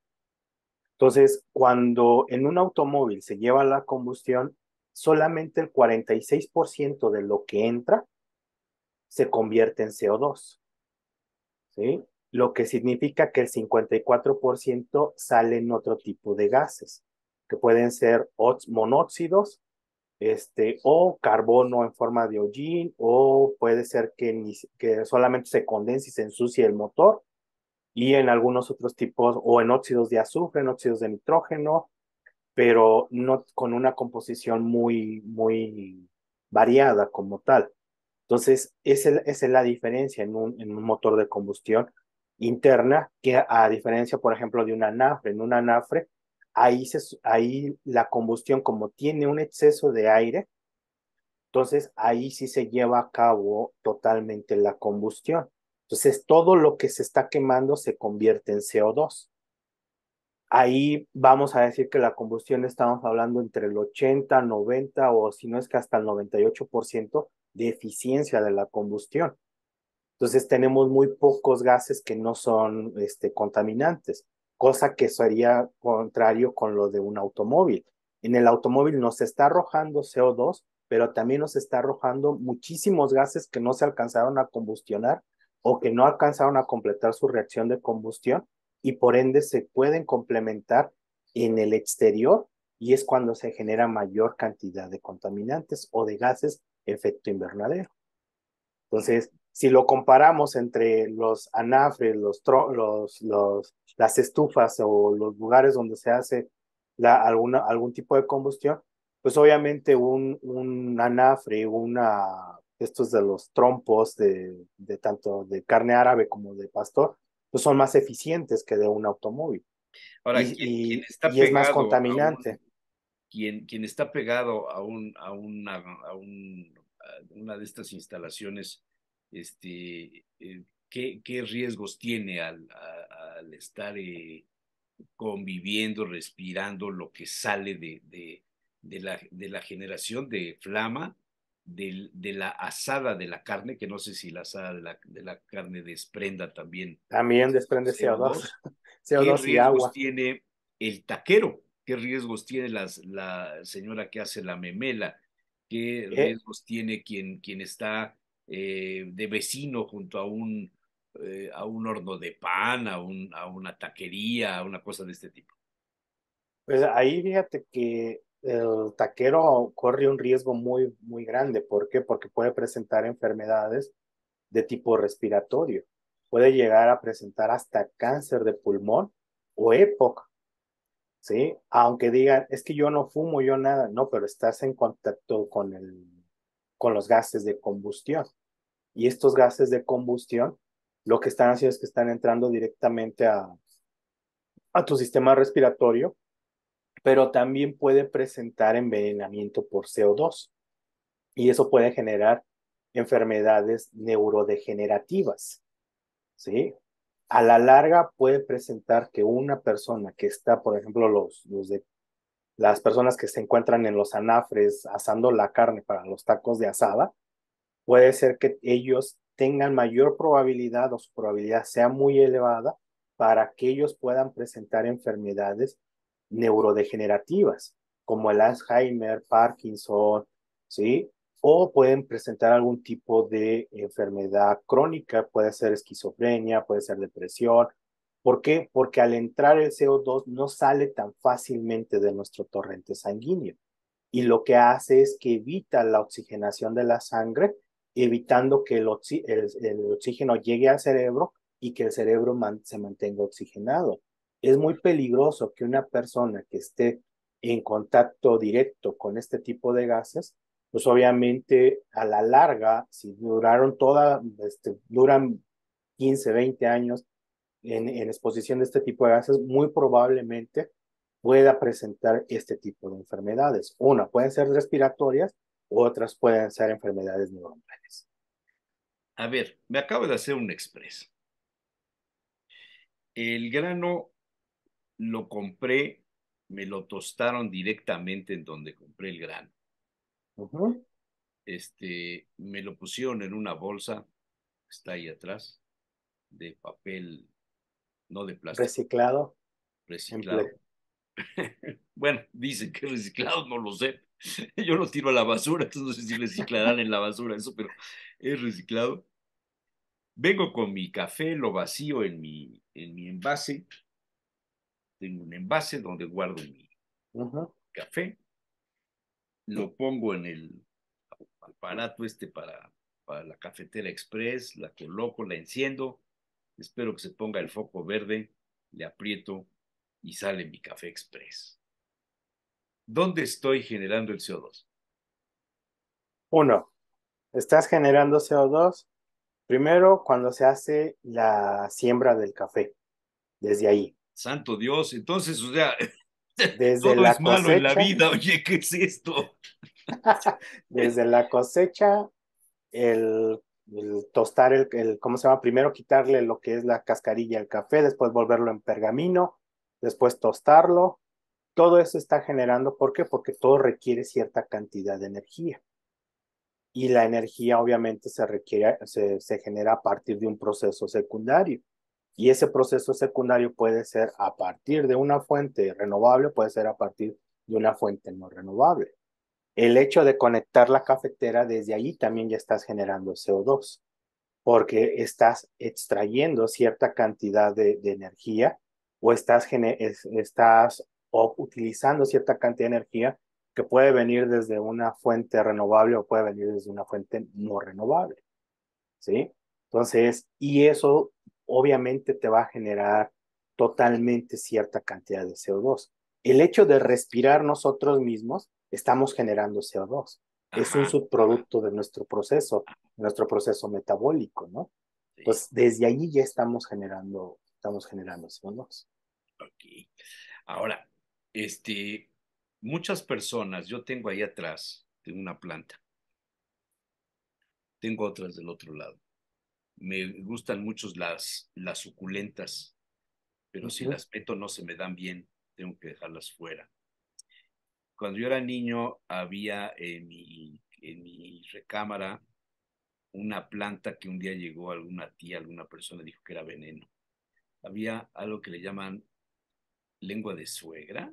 Entonces, cuando en un automóvil se lleva la combustión, solamente el 46% de lo que entra se convierte en CO2. ¿Sí? Lo que significa que el 54% sale en otro tipo de gases, que pueden ser monóxidos, o carbono en forma de hollín, o puede ser que solamente se condense y se ensucie el motor, y en algunos otros tipos, o en óxidos de azufre, en óxidos de nitrógeno, pero no con una composición muy variada como tal. Entonces, esa es la diferencia en un motor de combustión interna, que a diferencia, por ejemplo, de una anafre. En una anafre, ahí la combustión, como tiene un exceso de aire, entonces ahí sí se lleva a cabo totalmente la combustión. Entonces, todo lo que se está quemando se convierte en CO2. Ahí vamos a decir que la combustión estamos hablando entre el 80, 90 o si no es que hasta el 98% de eficiencia de la combustión. Entonces tenemos muy pocos gases que no son contaminantes, cosa que sería contrario con lo de un automóvil. En el automóvil nos está arrojando CO2, pero también nos está arrojando muchísimos gases que no se alcanzaron a combustionar o que no alcanzaron a completar su reacción de combustión y por ende se pueden complementar en el exterior y es cuando se genera mayor cantidad de contaminantes o de gases efecto invernadero. Entonces, si lo comparamos entre los anafres, las estufas o los lugares donde se hace algún tipo de combustión, pues obviamente un anafre, estos de los trompos de tanto de carne árabe como de pastor, pues son más eficientes que de un automóvil Ahora, quien está y es más pegado a contaminante. quien está pegado a una de estas instalaciones, ¿qué riesgos tiene al estar conviviendo, respirando lo que sale de la generación de flama, de la asada de la carne, que no sé si la asada de la carne desprenda también También desprende CO2, CO2? ¿Qué CO2 y riesgos agua. tiene el taquero? ¿Qué riesgos tiene la señora que hace la memela? ¿Qué Eh, riesgos tiene quien está de vecino junto a un horno de pan, a una taquería, a una cosa de este tipo? Pues ahí fíjate que el taquero corre un riesgo muy grande. ¿Por qué? Porque puede presentar enfermedades de tipo respiratorio. Puede llegar a presentar hasta cáncer de pulmón o EPOC, ¿sí? Aunque digan, es que yo no fumo, yo nada, no, pero estás en contacto con los gases de combustión. Y estos gases de combustión lo que están haciendo es que están entrando directamente a tu sistema respiratorio, pero también puede presentar envenenamiento por CO2 y eso puede generar enfermedades neurodegenerativas, ¿sí? A la larga puede presentar que una persona que está, por ejemplo, las personas que se encuentran en los anafres asando la carne para los tacos de asada, puede ser que ellos tengan mayor probabilidad o su probabilidad sea muy elevada para que ellos puedan presentar enfermedades neurodegenerativas, como el Alzheimer, Parkinson, ¿sí? O pueden presentar algún tipo de enfermedad crónica, puede ser esquizofrenia, puede ser depresión. ¿Por qué? Porque al entrar el CO2 no sale tan fácilmente de nuestro torrente sanguíneo y lo que hace es que evita la oxigenación de la sangre, evitando que el oxígeno llegue al cerebro y que el cerebro se mantenga oxigenado. Es muy peligroso que una persona que esté en contacto directo con este tipo de gases, pues obviamente a la larga, si duran 15, 20 años en exposición de este tipo de gases, muy probablemente pueda presentar este tipo de enfermedades. Una, pueden ser respiratorias, otras pueden ser enfermedades neuronales. A ver, me acabo de hacer un express. El grano lo compré, me lo tostaron directamente en donde compré el grano. Me lo pusieron en una bolsa, está ahí atrás, de papel, no de plástico, Reciclado, reciclado. emple Bueno, dicen que reciclado, no lo sé. Yo lo tiro a la basura, entonces no sé si reciclarán en la basura eso, pero es reciclado. Vengo con mi café, lo vacío en mi envase. Tengo un envase donde guardo mi café. Lo pongo en el aparato para la cafetera express, la coloco, la enciendo, espero que se ponga el foco verde, le aprieto y sale mi café express. ¿Dónde estoy generando el CO2? Uno, estás generando CO2 primero cuando se hace la siembra del café, desde ahí. Santo Dios, entonces, o sea, Desde todo es la malo en la cosecha, vida, oye, ¿qué es esto? desde la cosecha, el tostar ¿cómo se llama? Primero quitarle lo que es la cascarilla al café, después volverlo en pergamino, después tostarlo. Todo eso está generando, ¿por qué? Porque todo requiere cierta cantidad de energía. Y la energía obviamente se genera a partir de un proceso secundario. Y ese proceso secundario puede ser a partir de una fuente renovable, puede ser a partir de una fuente no renovable. El hecho de conectar la cafetera desde allí también ya estás generando CO2 porque estás extrayendo cierta cantidad de energía o estás utilizando cierta cantidad de energía que puede venir desde una fuente renovable o puede venir desde una fuente no renovable, ¿sí? Entonces, y eso obviamente te va a generar totalmente cierta cantidad de CO2. El hecho de respirar nosotros mismos, estamos generando CO2. Es un Ajá, subproducto de nuestro proceso metabólico, ¿no? sí, Pues desde allí ya estamos generando CO2. ok. Ahora, muchas personas, yo tengo ahí atrás, tengo una planta, tengo otras del otro lado. Me gustan mucho las suculentas, pero si Ujú. las meto no se me dan bien, tengo que dejarlas fuera. Cuando yo era niño había en mi recámara una planta que un día llegó alguna tía, alguna persona dijo que era veneno. Había algo que le llaman lengua de suegra.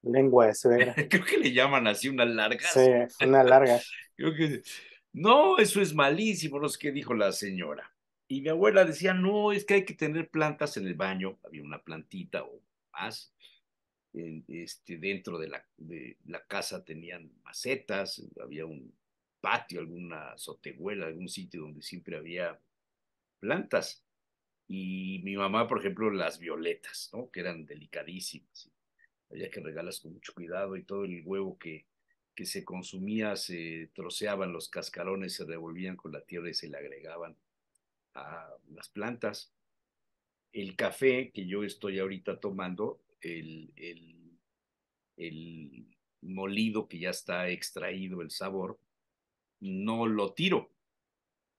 Lengua de suegra. Creo que le llaman así unas Sí, largas. una larga. Creo que no, eso es malísimo, no sé qué dijo la señora. Y mi abuela decía, no, es que hay que tener plantas en el baño. Había una plantita o más. Dentro de la casa tenían macetas, había un patio, alguna azotehuela, algún sitio donde siempre había plantas. Y mi mamá, por ejemplo, las violetas, ¿no? Que eran delicadísimas. Había que regalas con mucho cuidado y todo el huevo que que se consumía, se troceaban los cascarones, se revolvían con la tierra y se le agregaban a las plantas. El café que yo estoy ahorita tomando, el molido que ya está extraído el sabor, no lo tiro,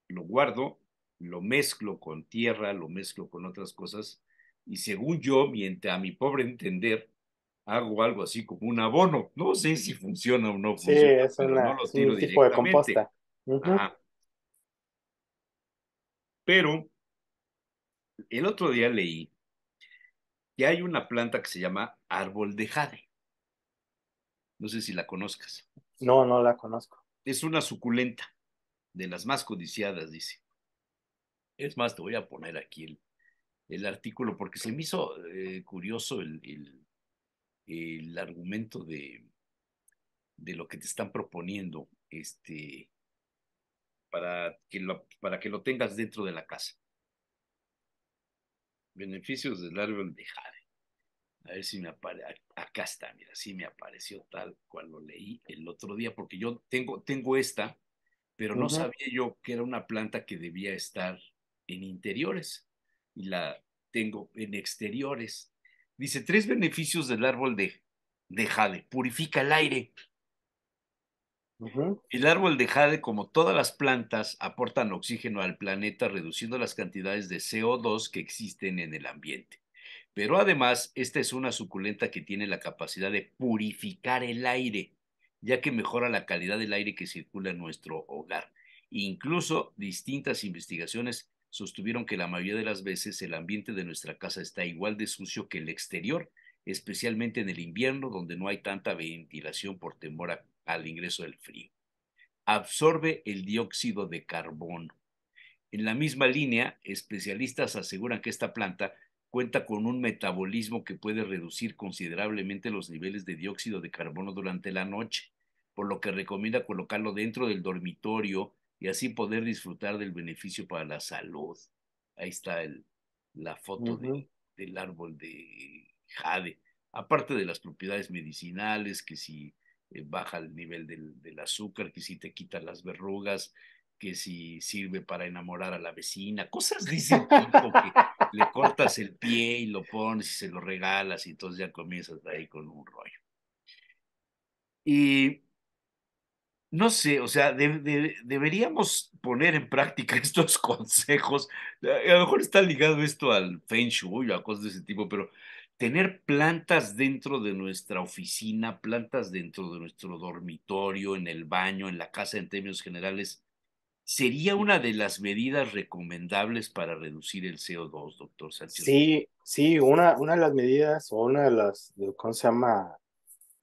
lo guardo, lo mezclo con tierra, lo mezclo con otras cosas y según yo, mientras a mi pobre entender, hago algo así como un abono. No sé si funciona o no Sí, funciona, pero no lo es tiro un tipo de directamente. composta. Ujú. Ajá. Pero el otro día leí que hay una planta que se llama árbol de jade. No sé si la conozcas. No, no la conozco. Es una suculenta, de las más codiciadas, dice. Es más, te voy a poner aquí el artículo porque se me hizo curioso el argumento de lo que te están proponiendo para que lo tengas dentro de la casa. Beneficios del árbol de jade. A ver si me aparece. Acá está, mira, sí me apareció tal cual lo leí el otro día, porque yo tengo esta, pero no Ujú, sabía yo que era una planta que debía estar en interiores y la tengo en exteriores. Dice, tres beneficios del árbol de jade. Purifica el aire. ujú, El árbol de jade, como todas las plantas, aportan oxígeno al planeta, reduciendo las cantidades de CO2 que existen en el ambiente. Pero además, esta es una suculenta que tiene la capacidad de purificar el aire, ya que mejora la calidad del aire que circula en nuestro hogar. Incluso distintas investigaciones sostuvieron que la mayoría de las veces el ambiente de nuestra casa está igual de sucio que el exterior, especialmente en el invierno, donde no hay tanta ventilación por temor al ingreso del frío. Absorbe el dióxido de carbono. En la misma línea, especialistas aseguran que esta planta cuenta con un metabolismo que puede reducir considerablemente los niveles de dióxido de carbono durante la noche, por lo que recomienda colocarlo dentro del dormitorio y así poder disfrutar del beneficio para la salud. Ahí está la foto ujú. del árbol de jade. Aparte de las propiedades medicinales, que si baja el nivel del azúcar, que si te quita las verrugas, que si sirve para enamorar a la vecina, cosas de ese tipo que le cortas el pie y lo pones y se lo regalas y entonces ya comienzas ahí con un rollo. Y no sé, o sea, deberíamos poner en práctica estos consejos. A lo mejor está ligado esto al Feng Shui o a cosas de ese tipo, pero tener plantas dentro de nuestra oficina, plantas dentro de nuestro dormitorio, en el baño, en la casa en términos generales, ¿sería una de las medidas recomendables para reducir el CO2, doctor Sánchez Ruiz? Sí, sí, una de las medidas o una de ¿cómo se llama?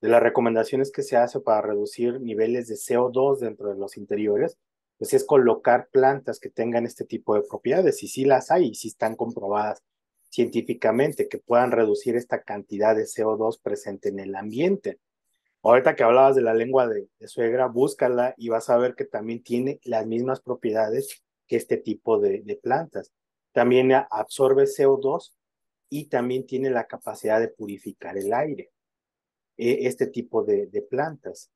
De las recomendaciones que se hace para reducir niveles de CO2 dentro de los interiores, pues es colocar plantas que tengan este tipo de propiedades. Y sí las hay, y sí están comprobadas científicamente que puedan reducir esta cantidad de CO2 presente en el ambiente. Ahorita que hablabas de la lengua de suegra, búscala y vas a ver que también tiene las mismas propiedades que este tipo de plantas. También absorbe CO2 y también tiene la capacidad de purificar el aire, este tipo de plantas.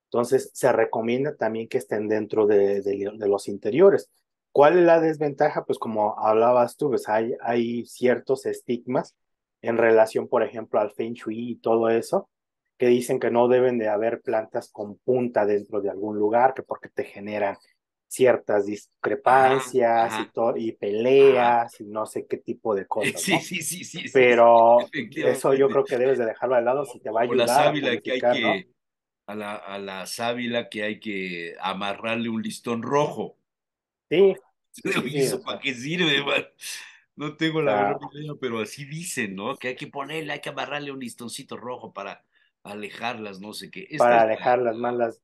Entonces, se recomienda también que estén dentro de los interiores. ¿Cuál es la desventaja? Pues como hablabas tú, pues hay ciertos estigmas en relación, por ejemplo, al Feng Shui y todo eso, que dicen que no deben de haber plantas con punta dentro de algún lugar, que porque te generan ciertas Ajá, discrepancias y, ajá, y ajá. peleas y no sé qué tipo de cosas, Sí, ¿no? sí, sí, sí, sí, sí, Pero eso yo efectivamente. creo que debes de dejarlo de lado si te va a O la ayudar a sábila que hay purificar, ¿no? que, a la sábila que hay que amarrarle un listón rojo. Sí, sí, ¿Lo sí, sí, o hizo? ¿Para sea, qué sirve, man? No tengo o la menor sea, idea, pero así dicen, ¿no? Que hay que ponerle, hay que amarrarle un listoncito rojo para alejarlas, no sé qué. Esta para es alejar las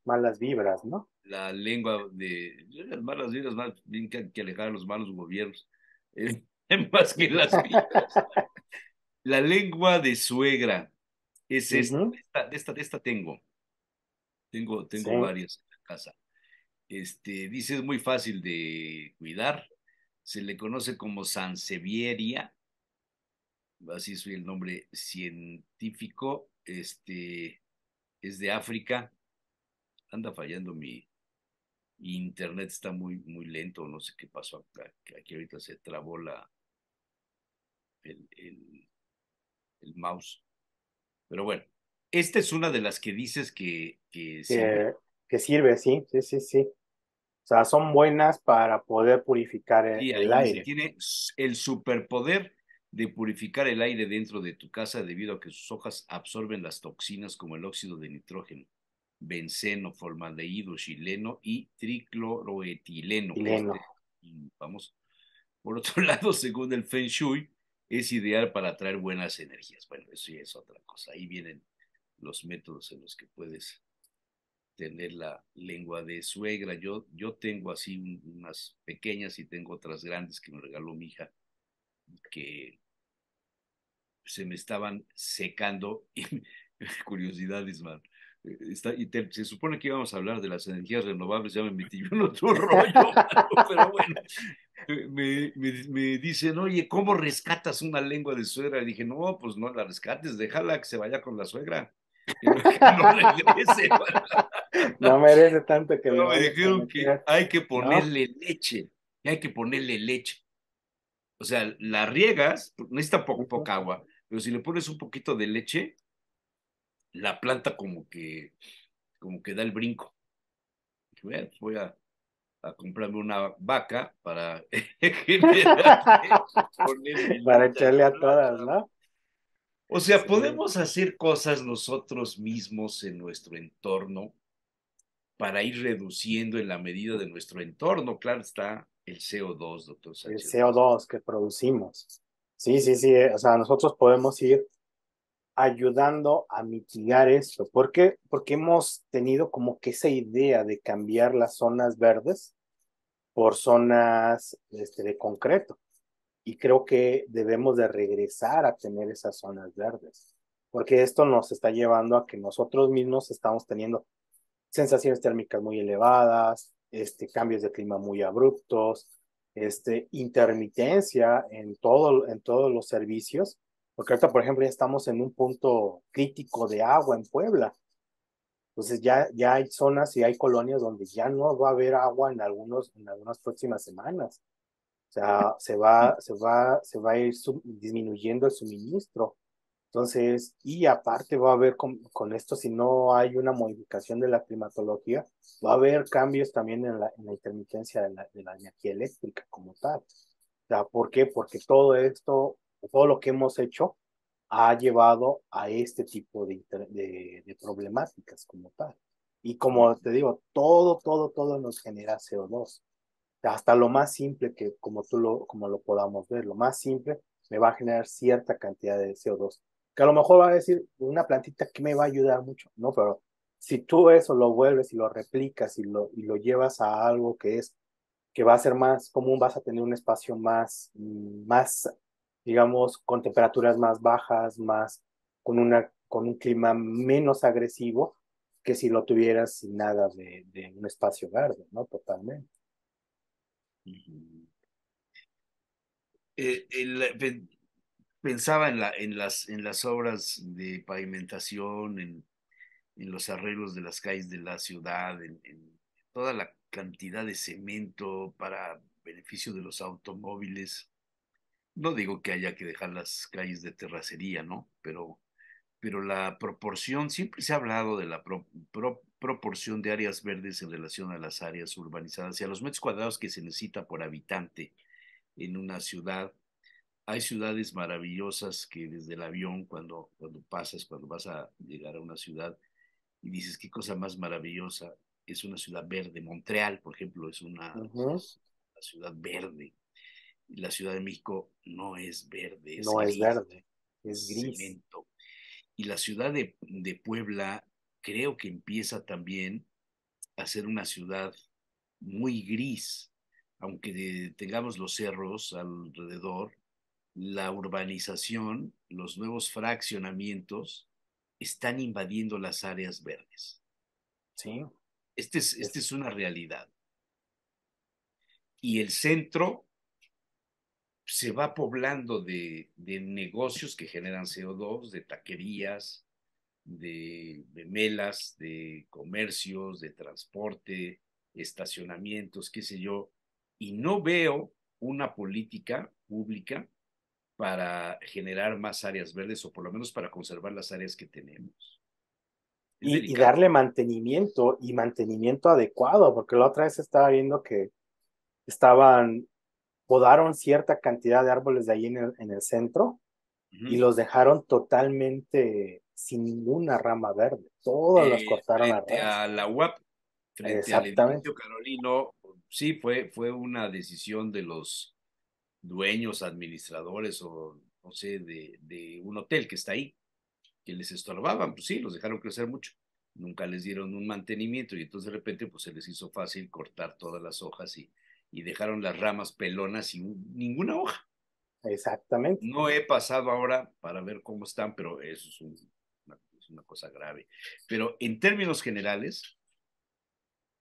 malas vibras, ¿no? la lengua de las malas vidas, más bien que alejar a los malos gobiernos, eh, más que las vidas. La lengua de suegra es esta, Ujú, de esta sí, tengo varias en la casa. Dice, es muy fácil de cuidar, se le conoce como Sansevieria, así es el nombre científico, es de África, anda fallando mi internet, está muy lento, no sé qué pasó acá, que aquí ahorita se trabó el, el, el mouse. Pero bueno, esta es una de las que dices que sirve. que sirve, sí, sí, sí, sí. O sea, son buenas para poder purificar Sí, el ahí dice, aire. tiene el superpoder de purificar el aire dentro de tu casa debido a que sus hojas absorben las toxinas como el óxido de nitrógeno, benceno, formaldehído, xileno y tricloroetileno. Chileno. Vamos. Por otro lado, según el Feng Shui, es ideal para atraer buenas energías. Bueno, eso ya es otra cosa. Ahí vienen los métodos en los que puedes tener la lengua de suegra. Yo tengo así unas pequeñas y tengo otras grandes que me regaló mi hija, que se me estaban secando. Y curiosidades, man. Se supone que íbamos a hablar de las energías renovables, ya me metí en otro rollo, mano, pero bueno, me dicen, oye, ¿cómo rescatas una lengua de suegra? Y dije, no, pues no la rescates, déjala que se vaya con la suegra y no, que no regrese. No merece tanto que le No, me vayas a dijeron que meter, hay que ¿no? ponerle leche, que hay que ponerle leche. O sea, la riegas, necesita Ujú. poca agua, pero si le pones un poquito de leche, la planta como que da el brinco. Dije, bueno, pues a comprarme una vaca para generarle, ponerle Para leche a la echarle a todas, planta. ¿no? O sea, Sí. podemos hacer cosas nosotros mismos en nuestro entorno para ir reduciendo en la medida de nuestro entorno. Claro está el CO2, doctor El Sánchez Vázquez. CO2 que producimos. Sí, sí, sí. O sea, nosotros podemos ir ayudando a mitigar esto. ¿Por qué? Porque hemos tenido como que esa idea de cambiar las zonas verdes por zonas de concreto. Y creo que debemos de regresar a tener esas zonas verdes, porque esto nos está llevando a que nosotros mismos estamos teniendo sensaciones térmicas muy elevadas, cambios de clima muy abruptos, intermitencia en todos los servicios, porque ahorita, por ejemplo, ya estamos en un punto crítico de agua en Puebla. Entonces ya hay zonas y hay colonias donde ya no va a haber agua en algunas próximas semanas. O sea, se va a ir disminuyendo el suministro. Entonces, y aparte va a haber con esto, si no hay una modificación de la climatología, va a haber cambios también en la intermitencia de la energía eléctrica como tal. O sea, ¿por qué? Porque todo esto, todo lo que hemos hecho ha llevado a este tipo de problemáticas como tal. Y como te digo, todo nos genera CO2. Hasta lo más simple que como lo podamos ver, lo más simple me va a generar cierta cantidad de CO2. Que a lo mejor va a decir una plantita que me va a ayudar mucho, ¿no? Pero si tú eso lo vuelves y lo replicas y lo llevas a algo que va a ser más común, vas a tener un espacio más, digamos, con temperaturas más bajas, con un clima menos agresivo que si lo tuvieras sin nada de un espacio verde, ¿no? Totalmente. Pensaba en las obras de pavimentación, en los arreglos de las calles de la ciudad, en toda la cantidad de cemento para beneficio de los automóviles. No digo que haya que dejar las calles de terracería, ¿no? Pero la proporción, siempre se ha hablado de la proporción de áreas verdes en relación a las áreas urbanizadas y a los metros cuadrados que se necesita por habitante en una ciudad. Hay ciudades maravillosas que desde el avión, cuando vas a llegar a una ciudad y dices, qué cosa más maravillosa, es una ciudad verde. Montreal, por ejemplo, es una Ujú. ciudad verde. La Ciudad de México no es verde, es No es gris, verde, es es gris. cemento. Y la ciudad de Puebla creo que empieza también a ser una ciudad muy gris, aunque tengamos los cerros alrededor, la urbanización, los nuevos fraccionamientos están invadiendo las áreas verdes. Sí, Esta es, es una realidad. Y el centro se va poblando de negocios que generan CO2, de taquerías, de melas, de comercios, de transporte, estacionamientos, qué sé yo, y no veo una política pública para generar más áreas verdes o por lo menos para conservar las áreas que tenemos. Es Y delicado. darle mantenimiento y mantenimiento adecuado, porque la otra vez estaba viendo que estaban, podaron cierta cantidad de árboles de ahí en el centro y Ujú. los dejaron totalmente sin ninguna rama verde. Todos los cortaron a Frente ras. a la UAP, frente al Exactamente. edificio Carolino, sí, fue una decisión de los dueños, administradores o no sé, de un hotel que está ahí, que les estorbaban, pues sí, los dejaron crecer mucho. Nunca les dieron un mantenimiento y entonces de repente pues se les hizo fácil cortar todas las hojas y dejaron las ramas pelonas y ninguna hoja. Exactamente. No he pasado ahora para ver cómo están, pero eso es una cosa grave. Pero en términos generales,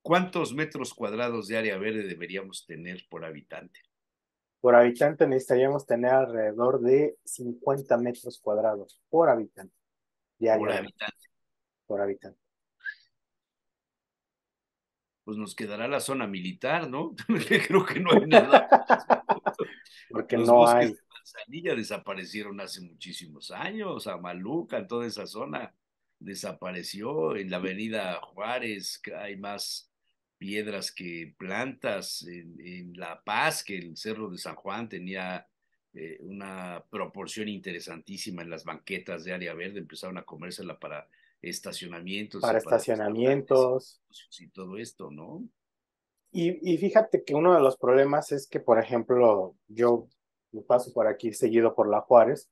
¿cuántos metros cuadrados de área verde deberíamos tener por habitante? Por habitante necesitaríamos tener alrededor de 50 metros cuadrados por habitante, de Por área verde, habitante. por habitante. Pues nos quedará la zona militar, ¿no? Creo que no hay nada más. Porque Los no bosques hay. de manzanilla desaparecieron hace muchísimos años, Amaluca, toda esa zona desapareció. En la avenida Juárez hay más piedras que plantas. En La Paz, que el Cerro de San Juan tenía una proporción interesantísima en las banquetas de área verde, empezaron a comérsela para estacionamientos y Para para restaurantes estacionamientos. y todo esto, ¿no? Y fíjate que uno de los problemas es que, por ejemplo, yo paso por aquí seguido por la Juárez,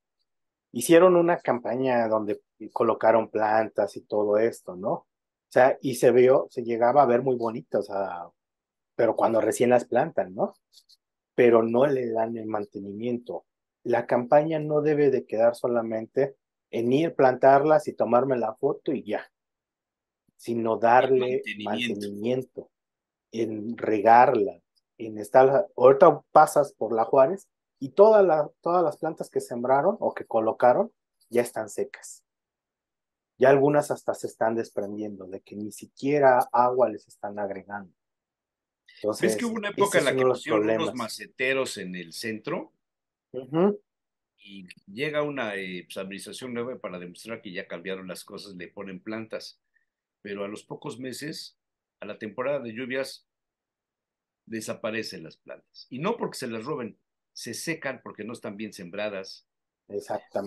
hicieron una campaña donde colocaron plantas y todo esto, ¿no? O sea, y se llegaba a ver muy bonito, o sea, pero cuando recién las plantan, ¿no? Pero no le dan el mantenimiento. La campaña no debe de quedar solamente en ir, plantarlas y tomarme la foto y ya, sino El darle mantenimiento. mantenimiento, en regarla, en estar, ahorita pasas por la Juárez y todas las plantas que sembraron o que colocaron ya están secas. Ya algunas hasta se están desprendiendo de que ni siquiera agua les están agregando. ¿Ves que Entonces, hubo una época ese en es la uno que de los pusieron unos problemas. maceteros en el centro Ujú. y llega una pues, administración nueva para demostrar que ya cambiaron las cosas, le ponen plantas, pero a los pocos meses, a la temporada de lluvias, desaparecen las plantas. Y no porque se las roben, se secan porque no están bien sembradas,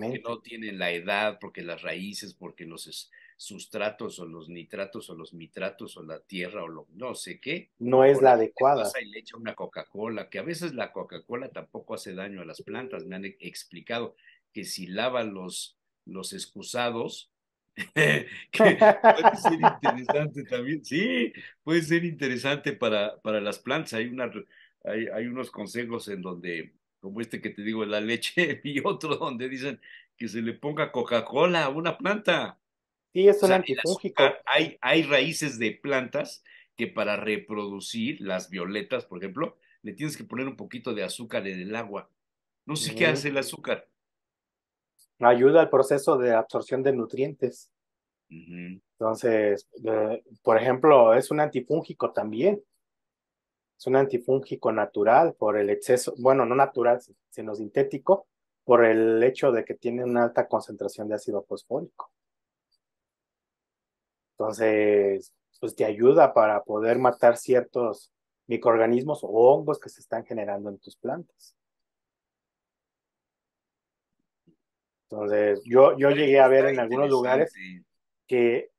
que Exactamente. no tienen la edad, porque las raíces, porque los sustratos o los nitratos o los mitratos o la tierra o lo no sé qué, No es o la la gente adecuada. pasa y le echa una Coca-Cola, que a veces la Coca-Cola tampoco hace daño a las plantas, me han explicado que si lavan los excusados, que puede ser interesante también, sí, puede ser interesante para las plantas, hay unos consejos en donde como este que te digo, la leche, y otro donde dicen que se le ponga Coca-Cola a una planta. Sí, es O un sea, el azúcar, antifúngico. hay raíces de plantas que para reproducir las violetas, por ejemplo, le tienes que poner un poquito de azúcar en el agua. No sé qué Mm. hace el azúcar. Ayuda al proceso de absorción de nutrientes. Ujú. Entonces, por ejemplo, es un antifúngico también. Es un antifúngico natural por el exceso, bueno, no natural, sino sintético, por el hecho de que tiene una alta concentración de ácido fosfórico. Entonces, pues te ayuda para poder matar ciertos microorganismos o hongos que se están generando en tus plantas. Entonces, yo llegué a ver Está en algunos lugares interesante. que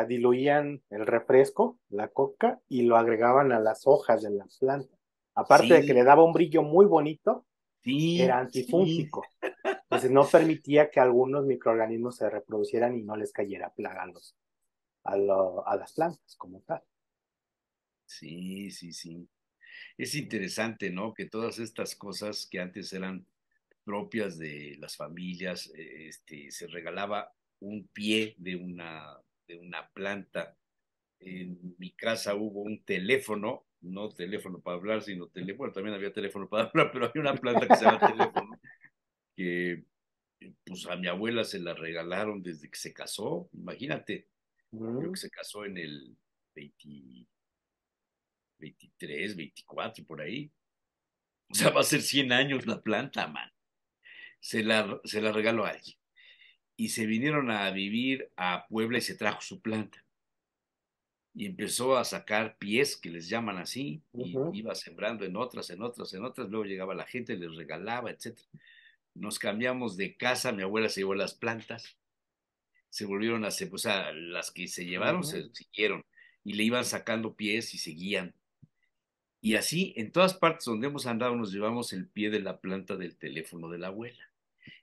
diluían el refresco, la coca, y lo agregaban a las hojas de la planta. Aparte de que le Sí, daba un brillo muy bonito, era sí, sí. antifúngico. Entonces no permitía que algunos microorganismos se reproducieran y no les cayera plaga a las plantas como tal. Sí, sí, sí. Es interesante, ¿no? Que todas estas cosas que antes eran propias de las familias, se regalaba un pie de una planta. En mi casa hubo un teléfono, no teléfono para hablar, sino teléfono, también había teléfono para hablar, pero había una planta que se llama teléfono, que Pues a mi abuela se la regalaron desde que se casó, imagínate, creo que Mm, se casó en el 20 23, 24, por ahí. O sea, va a ser 100 años la planta, man. Se la regaló a alguien. Y se vinieron a vivir a Puebla y se trajo su planta. Y empezó a sacar pies, que les llaman así, y ujú. iba sembrando en otras, en otras, en otras. Luego llegaba la gente, les regalaba, etcétera. Nos cambiamos de casa, mi abuela se llevó las plantas, se volvieron a hacer, o sea, las que se llevaron Ujú, se siguieron y le iban sacando pies y seguían. Y así, en todas partes donde hemos andado, nos llevamos el pie de la planta del teléfono de la abuela.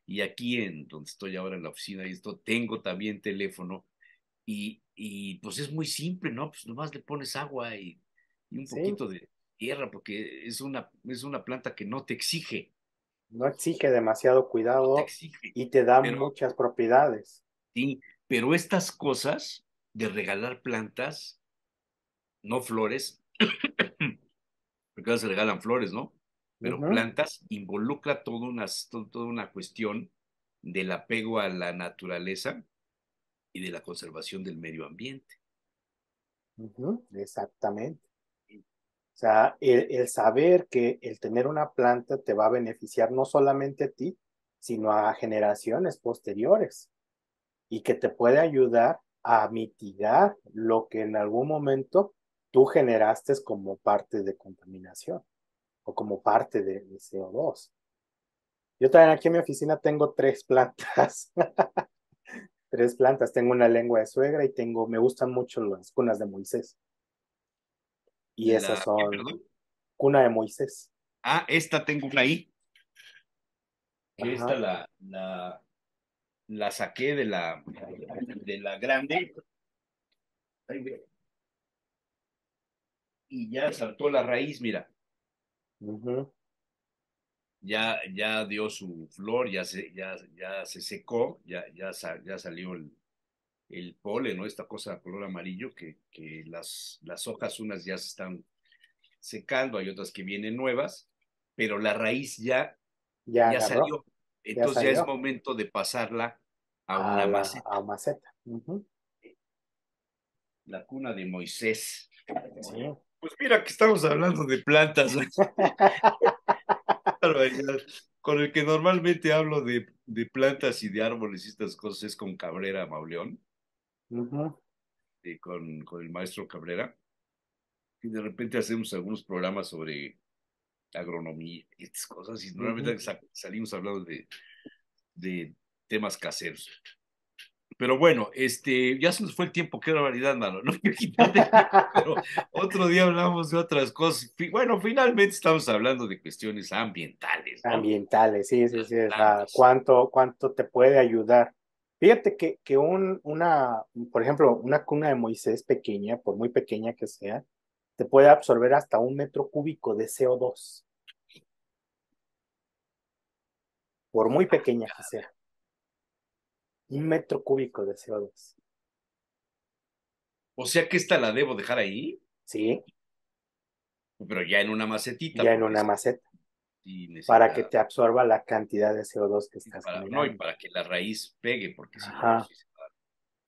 Y aquí, en donde estoy ahora en la oficina, y esto, tengo también teléfono. Y pues es muy simple, ¿no? Pues nomás le pones agua y un sí, poquito de tierra, porque es una planta que no te exige, no exige demasiado no te cuidado exige. y te da Pero muchas propiedades. sí, pero estas cosas de regalar plantas, no flores, porque ahora se regalan flores, ¿no? Pero Ujú, plantas involucra toda una cuestión del apego a la naturaleza y de la conservación del medio ambiente. ujú, exactamente. O sea, el saber que el tener una planta te va a beneficiar no solamente a ti, sino a generaciones posteriores y que te puede ayudar a mitigar lo que en algún momento tú generaste como parte de contaminación o como parte de CO2. Yo también aquí en mi oficina tengo tres plantas, tres plantas. Tengo una lengua de suegra y me gustan mucho las cunas de Moisés. Y esas ¿Qué, son perdón? cuna de Moisés. Ah, esta tengo una ahí, que esta Ajá. la saqué de la grande y ya saltó la raíz, mira, Ujú, ya dio su flor, ya se secó, ya salió el polen, ¿no? Esta cosa de color amarillo que las hojas unas ya se están secando, hay otras que vienen nuevas, pero la raíz ya, ya ya agarró, salió. ya Entonces ya es salió momento de pasarla a a una la maceta, a maceta. Ujú, la cuna de Moisés. sí. Pues mira que estamos hablando de plantas, ¿no? Barbaridad. Con el que normalmente hablo de plantas y de árboles y estas cosas es con Cabrera Mauleón, Ujú. con el maestro Cabrera, y de repente hacemos algunos programas sobre agronomía y estas cosas, y Ujú. normalmente salimos hablando de temas caseros. Pero bueno, ya se nos fue el tiempo, qué barbaridad, mano. No quiero quitarte el tiempo, pero otro día hablamos de otras cosas. Bueno, finalmente estamos hablando de cuestiones ambientales, ¿no? Ambientales, sí, sí, Las sí. O sea, plantas. ¿cuánto te puede ayudar? Fíjate que por ejemplo, una cuna de Moisés pequeña, por muy pequeña que sea, te puede absorber hasta 1 metro cúbico de CO2, por muy pequeña que sea. 1 metro cúbico de CO2. O sea que esta la debo dejar ahí, Sí, pero ya en una macetita, ya en porque una maceta, sí para que necesita, te absorba la cantidad de CO2 que estás no, y generando. para que la raíz pegue, porque si no, Ajá. sí se va a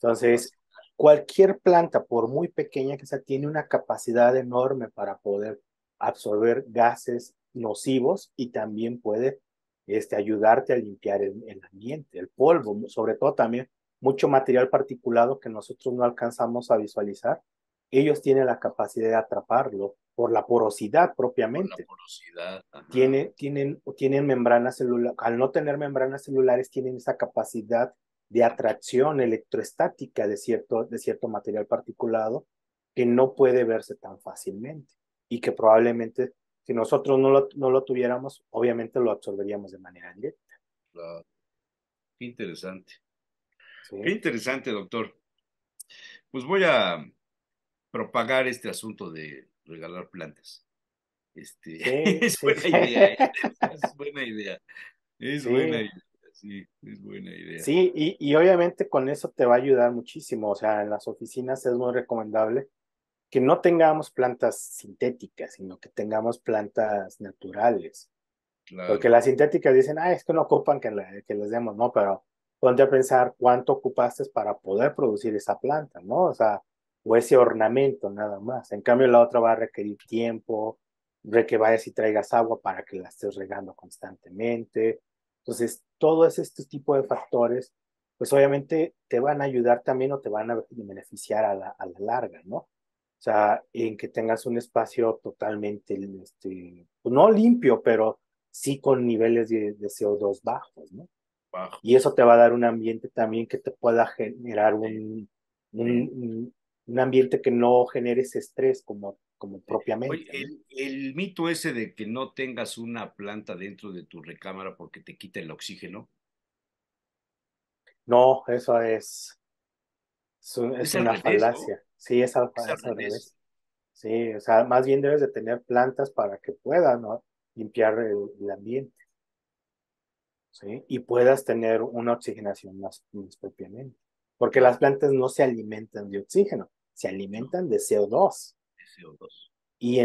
Entonces, cualquier planta, por muy pequeña que sea, tiene una capacidad enorme para poder absorber gases nocivos y también puede ayudarte a limpiar el ambiente, el polvo, sobre todo también mucho material particulado que nosotros no alcanzamos a visualizar. Ellos tienen la capacidad de atraparlo por la porosidad por la propiamente. porosidad. Ajá. Tienen membranas celulares, al no tener membranas celulares, tienen esa capacidad de atracción electroestática de cierto material particulado que no puede verse tan fácilmente y que probablemente si nosotros no lo tuviéramos, obviamente lo absorberíamos de manera directa. Qué interesante. ¿Sí? Qué interesante, doctor. Pues voy a propagar este asunto de regalar plantas. Sí, Es sí, buena idea, ¿eh? Es buena idea. Es buena sí, idea. Sí, es buena idea. sí, y obviamente con eso te va a ayudar muchísimo. O sea, en las oficinas es muy recomendable que no tengamos plantas sintéticas, sino que tengamos plantas naturales. Porque claro. las sintéticas dicen, es que no ocupan que les demos, ¿no? Pero ponte a pensar cuánto ocupaste para poder producir esa planta, ¿no? O sea, o ese ornamento nada más. En cambio, la otra va a requerir tiempo, que vayas y traigas agua para que la estés regando constantemente. Entonces, todo este tipo de factores, pues obviamente te van a ayudar también o te van a beneficiar a la larga, ¿no? O sea, en que tengas un espacio totalmente, pues no limpio, pero sí con niveles de CO2 bajos, ¿no? Y eso Bajos. te va a dar un ambiente también que te pueda generar Sí, un, sí, un ambiente que no genere ese estrés como sí. Oye, propiamente, ¿no? el mito ese de que no tengas una planta dentro de tu recámara porque te quita el oxígeno, No, eso es es al una revés, ¿no? falacia. Sí, Es al es al revés. revés. Sí, o sea, más bien debes de tener plantas para que puedan, ¿no? Limpiar el ambiente, ¿sí? Y puedas tener una oxigenación más propiamente. Porque las Claro, plantas no se alimentan de oxígeno, se no, alimentan de CO2. CO2. Y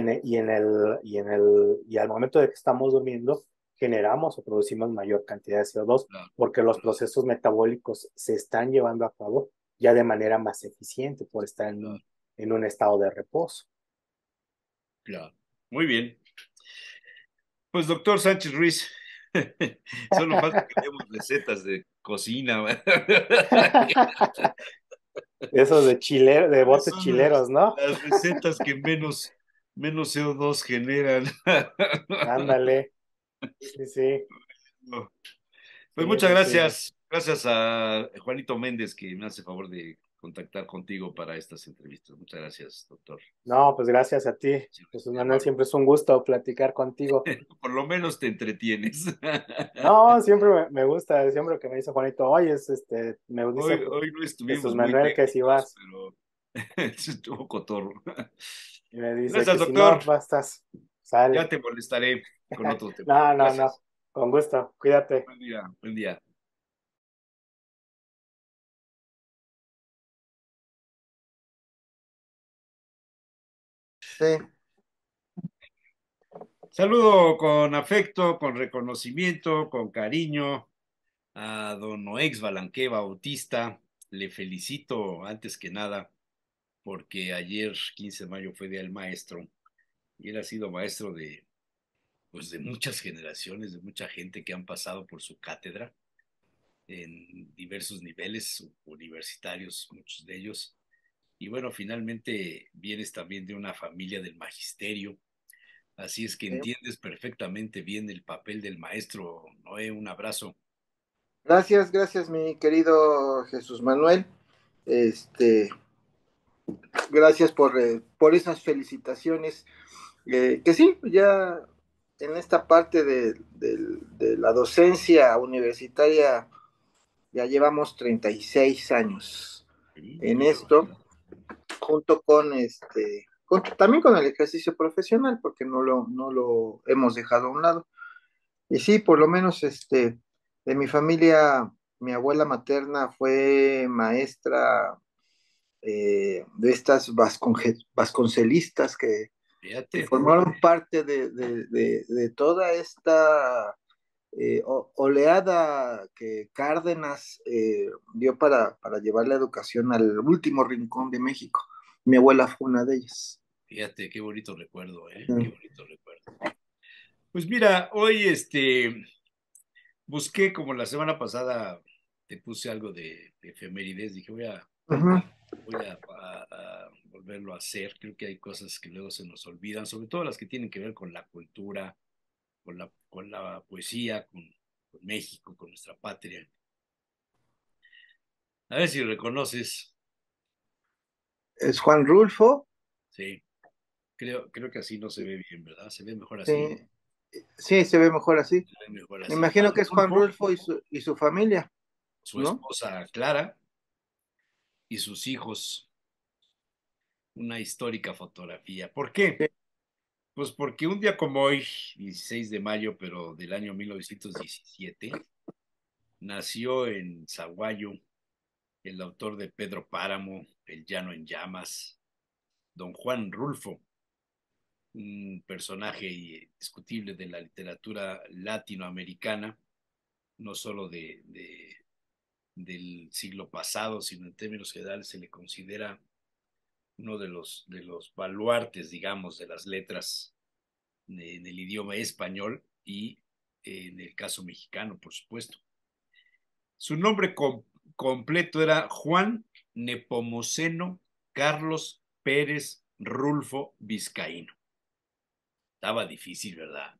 al momento de que estamos durmiendo, generamos o producimos mayor cantidad de CO2 Claro, porque los claro, procesos metabólicos se están llevando a cabo ya de manera más eficiente por estar claro, en un estado de reposo. claro. Muy bien. Pues doctor Sánchez Ruiz, solo falta que demos recetas de cocina. Esos de chile, de ¿Cuáles botes son chileros, ¿no? las recetas que menos CO2 generan? Ándale. Sí, sí, Pues sí, muchas sí, sí. gracias. Gracias a Juanito Méndez que me hace favor de contactar contigo para estas entrevistas. Muchas gracias, doctor. No, pues gracias a ti. Siempre Jesús muy Manuel, amable. siempre es un gusto platicar contigo. Por lo menos te entretienes. No, siempre me gusta, siempre que me dice Juanito, oye, me dice Hoy no Jesús estuvimos muy Manuel que si técnicos, vas. pero estuvo cotorro. Y me dice Gracias, que si doctor. no, bastas. Ya Sale. te molestaré con otro tema. No, no, no. Gracias. Con gusto. Cuídate. Buen día. Buen día. Sí, Saludo con afecto, con reconocimiento, con cariño a don Noex Balanqué Bautista. Le felicito antes que nada porque ayer, 15 de mayo, fue Día del Maestro y él ha sido maestro pues, de muchas generaciones, de mucha gente que han pasado por su cátedra en diversos niveles universitarios, muchos de ellos. Y bueno, finalmente vienes también de una familia del magisterio, así es que sí. entiendes perfectamente bien el papel del maestro. Noé, un abrazo. Gracias, gracias, mi querido Jesús Manuel. Este, gracias por esas felicitaciones. Que sí, ya en esta parte de la docencia universitaria ya llevamos 36 años Sí, en qué esto, barbaridad. junto con también con el ejercicio profesional, porque no lo hemos dejado a un lado. Y sí, por lo menos de mi familia, mi abuela materna fue maestra de estas vasconcelistas que Fíjate, formaron parte de toda esta oleada que Cárdenas dio para llevar la educación al último rincón de México. Mi abuela fue una de ellas. fíjate, qué bonito recuerdo, ¿eh? Qué Mm. bonito recuerdo. Pues mira, hoy busqué como la semana pasada, te puse algo de efemérides, dije Ujú. voy a volverlo a hacer. Creo que hay cosas que luego se nos olvidan, sobre todo las que tienen que ver con la cultura, con la poesía, con México, con nuestra patria. A ver si reconoces, Es Juan Rulfo. sí, creo que así no se ve bien, ¿verdad? Se ve mejor así, Sí, sí, se ve mejor así. se ve mejor Me así. imagino Juan que es Juan Rulfo, Rulfo y su familia, su ¿no? esposa Clara y sus hijos, una histórica fotografía. ¿Por qué? Sí. Pues porque un día como hoy, 16 de mayo, pero del año 1917, nació en Zaguayo el autor de Pedro Páramo, El Llano en Llamas, don Juan Rulfo. un personaje indiscutible de la literatura latinoamericana, no solo del siglo pasado, sino en términos generales se le considera uno de los baluartes, digamos, de las letras en el idioma español y en el caso mexicano, por supuesto. Su nombre completo era Juan Nepomuceno Carlos Pérez Rulfo Vizcaíno. Estaba difícil, ¿verdad?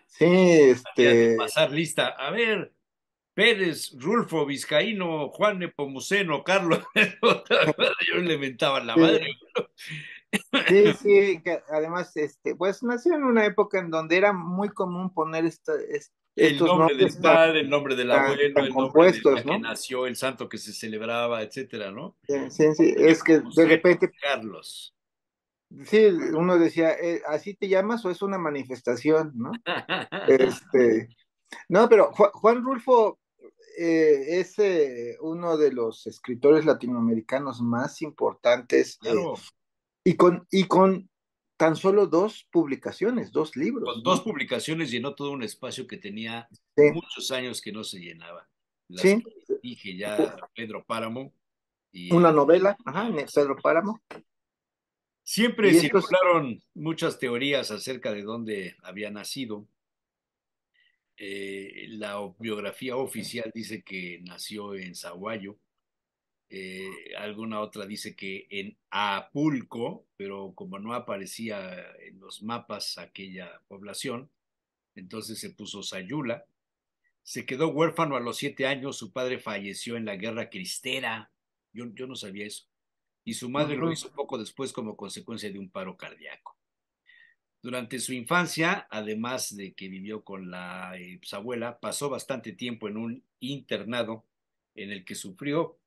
Sí, Había de pasar lista. A ver, Pérez, Rulfo, Vizcaíno, Juan Nepomuceno, Carlos. Yo le inventaba la madre. sí, sí, que además, pues nació en una época en donde era muy común poner El estos nombre del nombres tan, padre, el nombre del abuelo, tan el nombre del día compuestos, que ¿no? nació, el santo que se celebraba, etcétera, ¿no? Sí, sí, sí, es que de Nepomuceno, repente, Carlos. sí, uno decía, ¿así te llamas o es una manifestación, ¿no? No, pero Juan Rulfo es uno de los escritores latinoamericanos más importantes Claro, y con tan solo dos publicaciones, dos libros, con dos ¿no? publicaciones llenó todo un espacio que tenía Sí, muchos años que no se llenaba. Las sí, que dije ya, Pedro Páramo y una el novela, ajá, en Llamas. Pedro Páramo. Siempre Y estos, circularon muchas teorías acerca de dónde había nacido. La biografía oficial dice que nació en Zaguayo. Alguna otra dice que en Apulco, pero como no aparecía en los mapas aquella población, entonces se puso Sayula. Se quedó huérfano a los 7 años, su padre falleció en la guerra cristera, yo no sabía eso, y su madre lo ujú. hizo poco después como consecuencia de un paro cardíaco. Durante su infancia, además de que vivió con la bisabuela, pasó bastante tiempo en un internado en el que sufrió,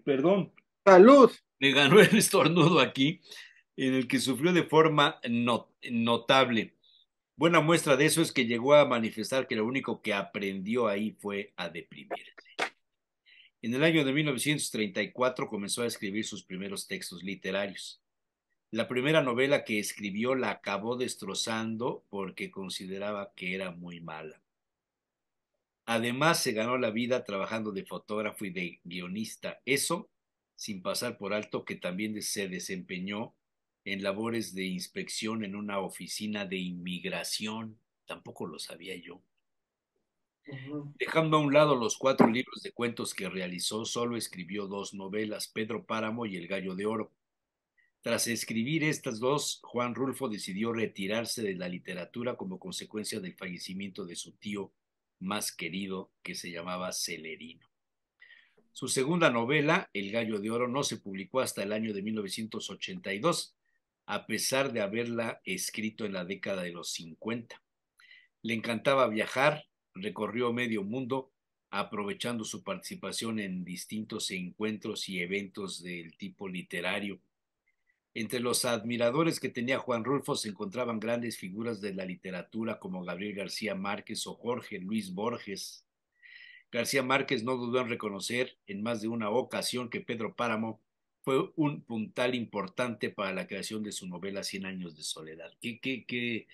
perdón, Salud. le ganó el estornudo aquí, en el que sufrió de forma notable. Buena muestra de eso es que llegó a manifestar que lo único que aprendió ahí fue a deprimirse. En el año de 1934 comenzó a escribir sus primeros textos literarios. La primera novela que escribió la acabó destrozando porque consideraba que era muy mala. Además, se ganó la vida trabajando de fotógrafo y de guionista. Eso sin pasar por alto que también se desempeñó en labores de inspección en una oficina de inmigración. Tampoco lo sabía yo. Ujú. Dejando a un lado los 4 libros de cuentos que realizó, solo escribió 2 novelas, Pedro Páramo y El Gallo de Oro. Tras escribir estas dos, Juan Rulfo decidió retirarse de la literatura como consecuencia del fallecimiento de su tío más querido, que se llamaba Celerino. Su segunda novela, El Gallo de Oro, no se publicó hasta el año de 1982, a pesar de haberla escrito en la década de los 50. Le encantaba viajar, recorrió medio mundo, aprovechando su participación en distintos encuentros y eventos del tipo literario. Entre los admiradores que tenía Juan Rulfo se encontraban grandes figuras de la literatura como Gabriel García Márquez o Jorge Luis Borges. García Márquez no dudó en reconocer en más de una ocasión que Pedro Páramo fue un puntal importante para la creación de su novela Cien años de soledad. Qué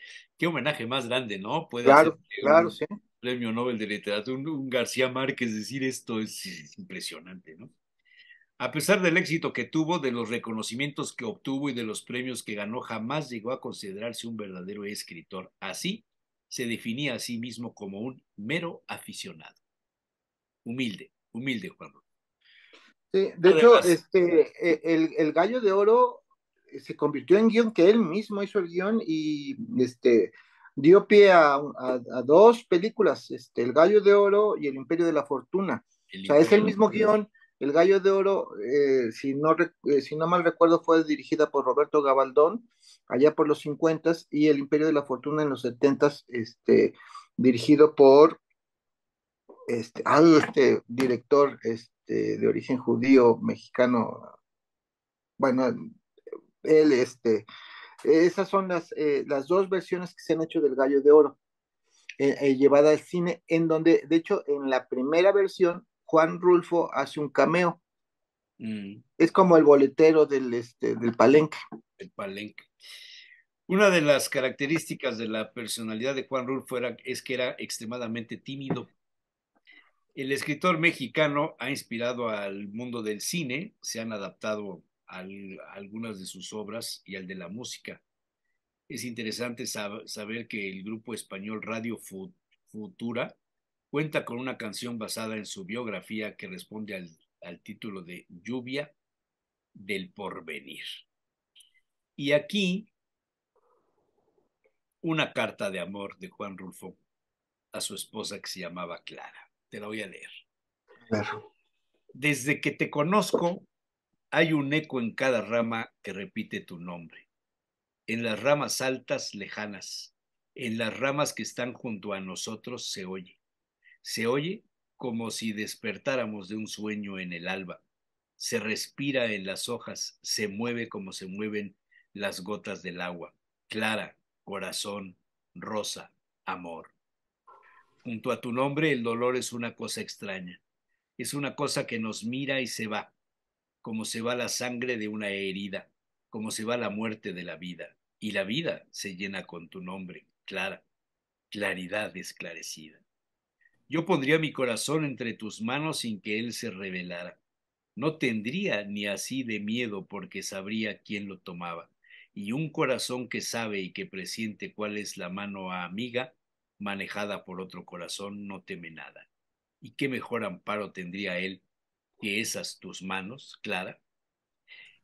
homenaje más grande, ¿no? Puede hacer Claro, claro, un sí. premio Nobel de literatura, un García Márquez decir esto es impresionante, ¿no? A pesar del éxito que tuvo, de los reconocimientos que obtuvo y de los premios que ganó, jamás llegó a considerarse un verdadero escritor. Así, se definía a sí mismo como un mero aficionado. Humilde, humilde, Juan. Sí, de hecho, Además, el Gallo de Oro se convirtió en guión que él mismo hizo el guión y dio pie a dos películas, El Gallo de Oro y El Imperio de la Fortuna. el O sea, es el imperio. mismo guión. El Gallo de Oro, si no mal recuerdo, fue dirigida por Roberto Gabaldón allá por los 50 y El Imperio de la Fortuna en los 70, dirigido por director de origen judío mexicano, bueno, él, esas son las dos versiones que se han hecho del Gallo de Oro, llevada al cine, en donde, de hecho, en la primera versión, Juan Rulfo hace un cameo, Mm, Es como el boletero del Palenque. el Palenque. Una de las características de la personalidad de Juan Rulfo es que era extremadamente tímido. El escritor mexicano ha inspirado al mundo del cine, se han adaptado a algunas de sus obras y al de la música. Es interesante saber que el grupo español Radio Futura cuenta con una canción basada en su biografía que responde al título de Lluvia del Porvenir. Y aquí una carta de amor de Juan Rulfo a su esposa que se llamaba Clara. Te la voy a leer. A ver. Desde que te conozco, hay un eco en cada rama que repite tu nombre. En las ramas altas, lejanas, en las ramas que están junto a nosotros se oye. Se oye como si despertáramos de un sueño en el alba. Se respira en las hojas, se mueve como se mueven las gotas del agua. Clara, corazón, rosa, amor. Junto a tu nombre el dolor es una cosa extraña. Es una cosa que nos mira y se va, como se va la sangre de una herida, como se va la muerte de la vida. Y la vida se llena con tu nombre, Clara, claridad esclarecida. Yo pondría mi corazón entre tus manos sin que él se revelara. No tendría ni así de miedo porque sabría quién lo tomaba. Y un corazón que sabe y que presiente cuál es la mano amiga, manejada por otro corazón, no teme nada. ¿Y qué mejor amparo tendría él que esas tus manos, Clara?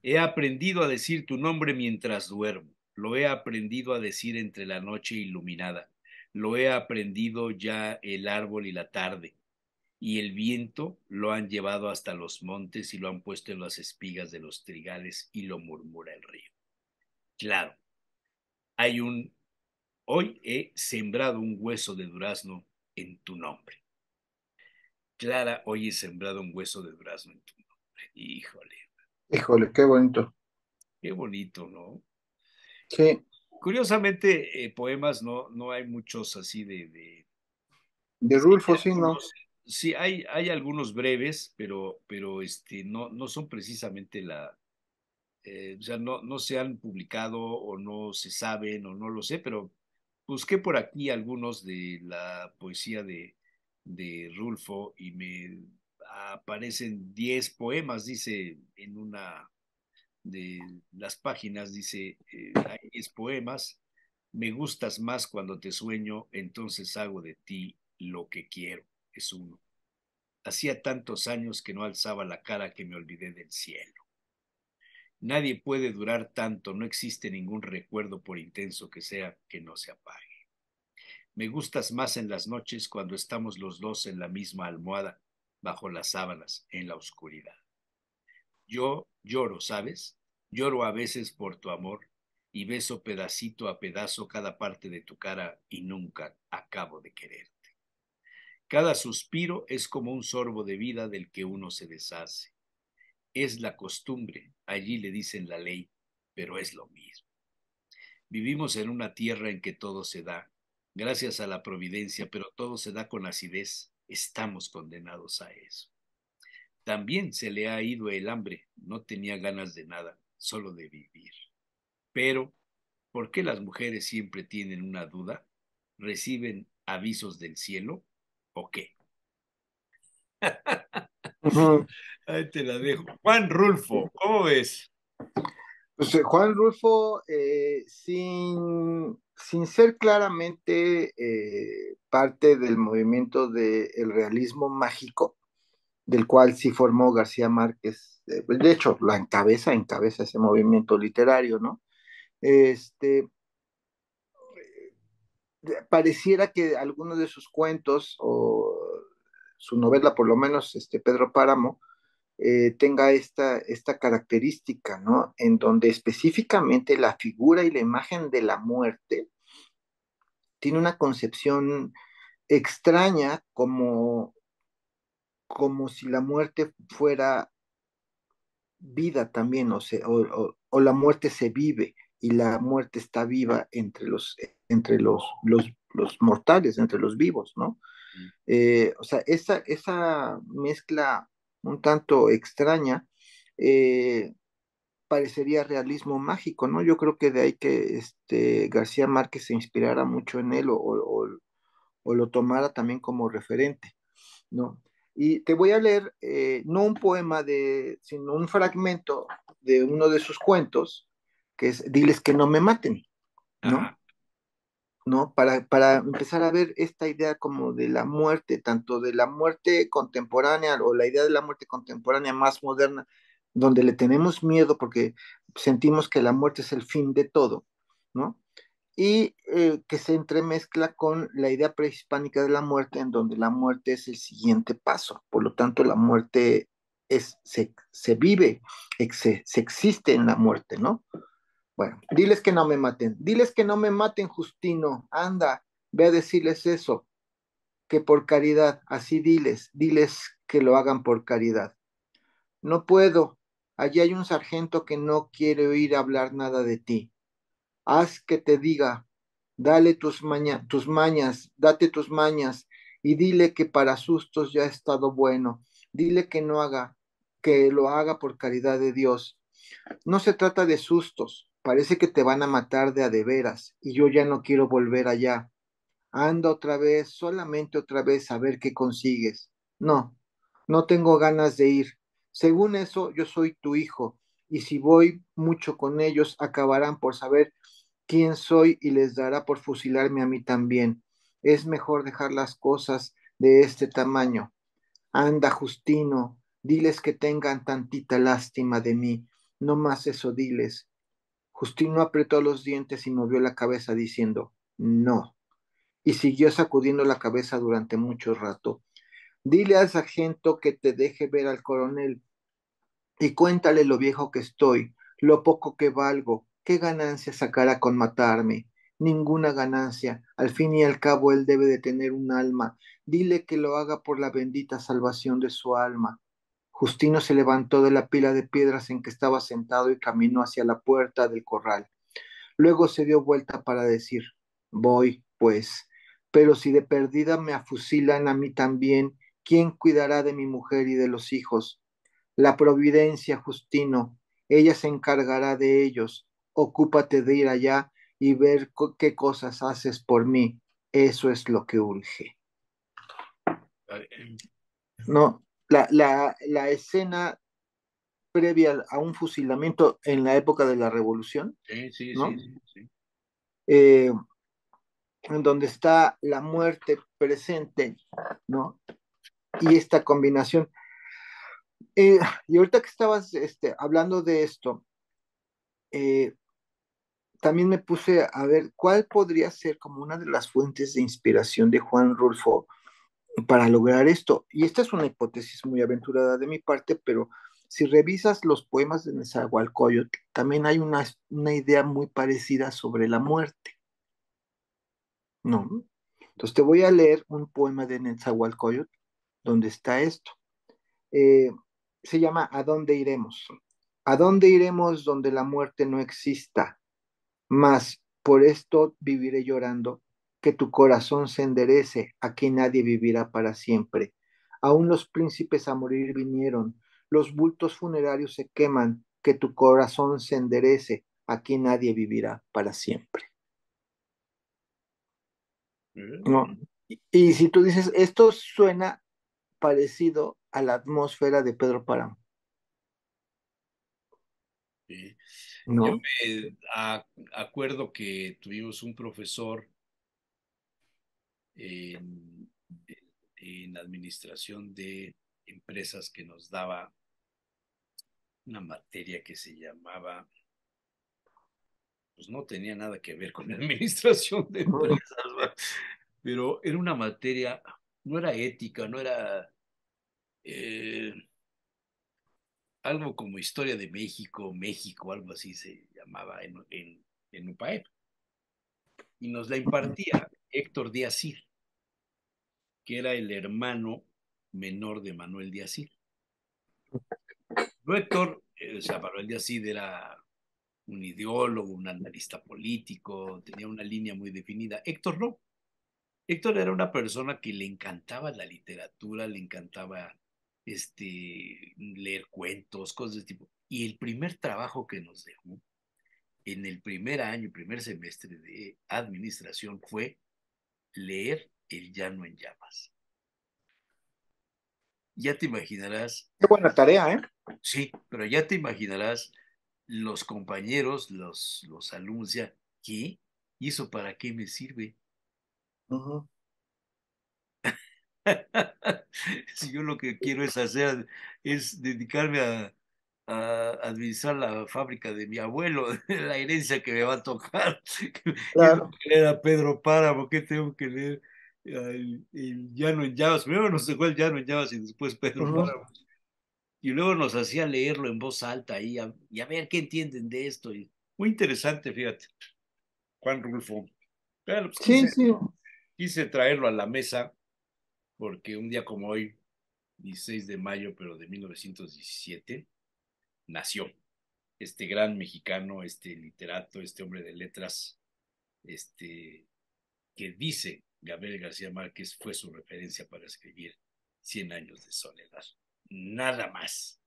He aprendido a decir tu nombre mientras duermo. Lo he aprendido a decir entre la noche iluminada. Lo he aprendido ya el árbol y la tarde. Y el viento lo han llevado hasta los montes y lo han puesto en las espigas de los trigales y lo murmura el río. Claro, hay un, hoy he sembrado un hueso de durazno en tu nombre. Clara, hoy he sembrado un hueso de durazno en tu nombre. Híjole, Híjole, qué bonito. qué bonito, ¿no? Sí, Curiosamente, poemas no hay muchos así de sí, Rulfo, sí, no. sí hay algunos breves, pero no son precisamente o sea, no se han publicado o no se saben o no lo sé, pero busqué por aquí algunos de la poesía de Rulfo y me aparecen 10 poemas, dice en una de las páginas, dice, hay 10 poemas, me gustas más cuando te sueño, entonces hago de ti lo que quiero, es uno. Hacía tantos años que no alzaba la cara que me olvidé del cielo. Nadie puede durar tanto, no existe ningún recuerdo por intenso que sea que no se apague. Me gustas más en las noches cuando estamos los dos en la misma almohada, bajo las sábanas, en la oscuridad. Yo lloro, ¿sabes? Lloro a veces por tu amor y beso pedacito a pedazo cada parte de tu cara y nunca acabo de quererte. Cada suspiro es como un sorbo de vida del que uno se deshace. Es la costumbre, allí le dicen la ley, pero es lo mismo. Vivimos en una tierra en que todo se da, gracias a la providencia, pero todo se da con acidez. Estamos condenados a eso. También se le ha ido el hambre, no tenía ganas de nada, solo de vivir. Pero, ¿por qué las mujeres siempre tienen una duda? ¿Reciben avisos del cielo o qué? Ujú. Ahí te la dejo. Juan Rulfo, ¿cómo ves? Pues Juan Rulfo, sin ser claramente parte del movimiento del realismo mágico, del cual sí formó García Márquez, pues, de hecho, encabeza ese movimiento literario, ¿no? Este, Pareciera que algunos de sus cuentos, o su novela, por lo menos, Pedro Páramo, tenga esta característica, ¿no? En donde específicamente la figura y la imagen de la muerte tiene una concepción extraña, como si la muerte fuera vida también, o la muerte se vive y la muerte está viva entre los mortales, entre los vivos, ¿no? O sea, esa mezcla un tanto extraña eh, parecería realismo mágico, ¿no? Yo creo que de ahí que García Márquez se inspirara mucho en él o lo tomara también como referente, ¿no? Y te voy a leer no un poema sino un fragmento de uno de sus cuentos, que es Diles que no me maten, ¿no? Ajá. ¿No? Para empezar a ver esta idea como de la muerte, tanto de la muerte contemporánea o la idea de la muerte contemporánea más moderna, donde le tenemos miedo porque sentimos que la muerte es el fin de todo, ¿no? Y que se entremezcla con la idea prehispánica de la muerte, en donde la muerte es el siguiente paso. Por lo tanto, la muerte se vive, se existe en la muerte, ¿no? Bueno, diles que no me maten. Diles que no me maten, Justino. Anda, ve a decirles eso, que por caridad, así diles que lo hagan por caridad. No puedo. Allí hay un sargento que no quiere oír hablar nada de ti. Haz que te diga, dale tus mañas, date tus mañas, y dile que para sustos ya ha estado bueno. Dile que lo haga por caridad de Dios. No se trata de sustos, parece que te van a matar de a de veras, y yo ya no quiero volver allá. Anda otra vez, solamente otra vez a ver qué consigues. No, no tengo ganas de ir. Según eso, yo soy tu hijo, y si voy mucho con ellos, acabarán por saber quién soy y les dará por fusilarme a mí también. Es mejor dejar las cosas de este tamaño. Anda, Justino, diles que tengan tantita lástima de mí. No más eso, diles. Justino apretó los dientes y movió la cabeza diciendo, no, y siguió sacudiendo la cabeza durante mucho rato. Dile al sargento que te deje ver al coronel y cuéntale lo viejo que estoy, lo poco que valgo, qué ganancia sacará con matarme. Ninguna ganancia. Al fin y al cabo él debe de tener un alma. Dile que lo haga por la bendita salvación de su alma. Justino se levantó de la pila de piedras en que estaba sentado y caminó hacia la puerta del corral. Luego se dio vuelta para decir, voy, pues, pero si de perdida me afusilan a mí también, ¿quién cuidará de mi mujer y de los hijos? La providencia, Justino, ella se encargará de ellos. Ocúpate de ir allá y ver qué cosas haces por mí. Eso es lo que urge. No, la escena previa a un fusilamiento en la época de la Revolución, Sí, sí, ¿no? sí, sí, sí. Eh, en donde está la muerte presente, ¿no? Y esta combinación. Y ahorita que estabas hablando de esto, eh, también me puse a ver cuál podría ser como una de las fuentes de inspiración de Juan Rulfo para lograr esto. Y esta es una hipótesis muy aventurada de mi parte, pero si revisas los poemas de Nezahualcóyotl, también hay una idea muy parecida sobre la muerte, ¿no? Entonces te voy a leer un poema de Nezahualcóyotl donde está esto. Eh, Se llama ¿A dónde iremos? ¿A dónde iremos donde la muerte no exista? Mas por esto viviré llorando, que tu corazón se enderece, aquí nadie vivirá para siempre. Aún los príncipes a morir vinieron, los bultos funerarios se queman, que tu corazón se enderece, aquí nadie vivirá para siempre. ¿No? Y si tú dices, esto suena parecido a la atmósfera de Pedro Páramo, Sí. Yo ¿no? acuerdo que tuvimos un profesor en, en administración de empresas que nos daba una materia que se llamaba, pues no tenía nada que ver con la administración de empresas, ¿va? Pero era una materia, no era ética, no era eh, algo como historia de México, algo así se llamaba en UPAEP. Y nos la impartía Héctor Díaz Cid, que era el hermano menor de Manuel Díaz Cid. No Héctor, o sea, Manuel Díaz Cid era un ideólogo, un analista político, tenía una línea muy definida. Héctor no. Héctor era una persona que le encantaba la literatura, le encantaba leer cuentos, cosas de ese tipo. Y el primer trabajo que nos dejó en el primer año, primer semestre de administración fue leer El Llano en Llamas. Ya te imaginarás, Qué buena tarea, ¿eh? sí, pero ya te imaginarás los compañeros, los alumnos, ya, ¿qué? ¿Y eso para qué me sirve? Ujú. Si yo lo que quiero es hacer, es dedicarme a administrar la fábrica de mi abuelo, la herencia que me va a tocar. ¿Qué tengo Claro. que leer a Pedro Páramo? ¿Qué tengo que leer? El Llano en Llamas. Primero nos dejó el Llano en Llamas y después Pedro Ujú. Páramo. Y luego nos hacía leerlo en voz alta ahí, y a ver qué entienden de esto. Y muy interesante, fíjate, Juan Rulfo. Claro, pues Sí, sí. quise traerlo a la mesa porque un día como hoy, 16 de mayo, pero de 1917, nació este gran mexicano, este literato, este hombre de letras, este, que dice Gabriel García Márquez fue su referencia para escribir Cien años de soledad. Nada más.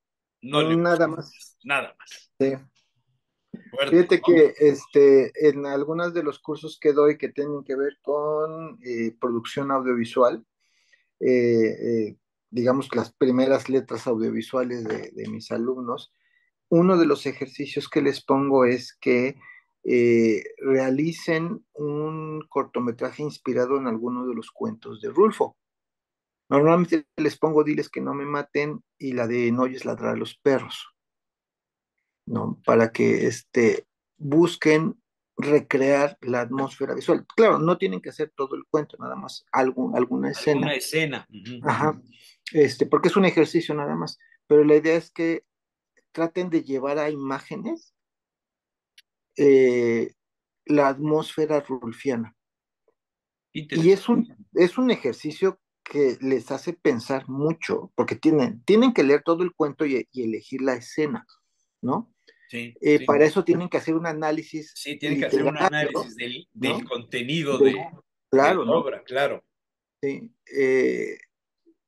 No le Nada busques más. más, nada más. Sí. Fuerte, Fíjate ¿no? que en algunos de los cursos que doy que tienen que ver con producción audiovisual, eh, digamos las primeras letras audiovisuales de mis alumnos, uno de los ejercicios que les pongo es que realicen un cortometraje inspirado en alguno de los cuentos de Rulfo. Normalmente les pongo Diles que no me maten y la de No oyes ladrar a los perros, ¿no? Para que busquen recrear la atmósfera visual. Claro, no tienen que hacer todo el cuento, nada más alguna Alguna escena. escena. Ujú. Ajá. Porque es un ejercicio nada más. Pero la idea es que traten de llevar a imágenes eh, la atmósfera rulfiana. Y Interesante. es un ejercicio que les hace pensar mucho, porque tienen que leer todo el cuento y elegir la escena, ¿no? Sí, sí. Para eso tienen que hacer un análisis Sí, tiene que hacer un literario, análisis del ¿no? contenido De- de claro, la ¿no? obra, claro. Sí.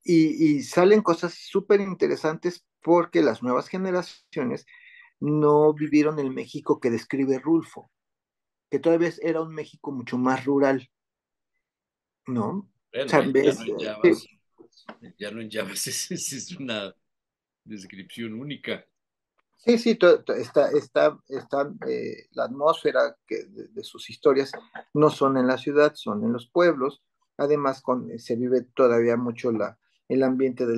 Y salen cosas súper interesantes porque las nuevas generaciones no vivieron el México que describe Rulfo, que todavía era un México mucho más rural, ¿no? O Bueno, sea, ya no en Llamas, ya no en Llamas, es una descripción única. sí, sí, la atmósfera de sus historias no son en la ciudad, son en los pueblos. Además, se vive todavía mucho el ambiente de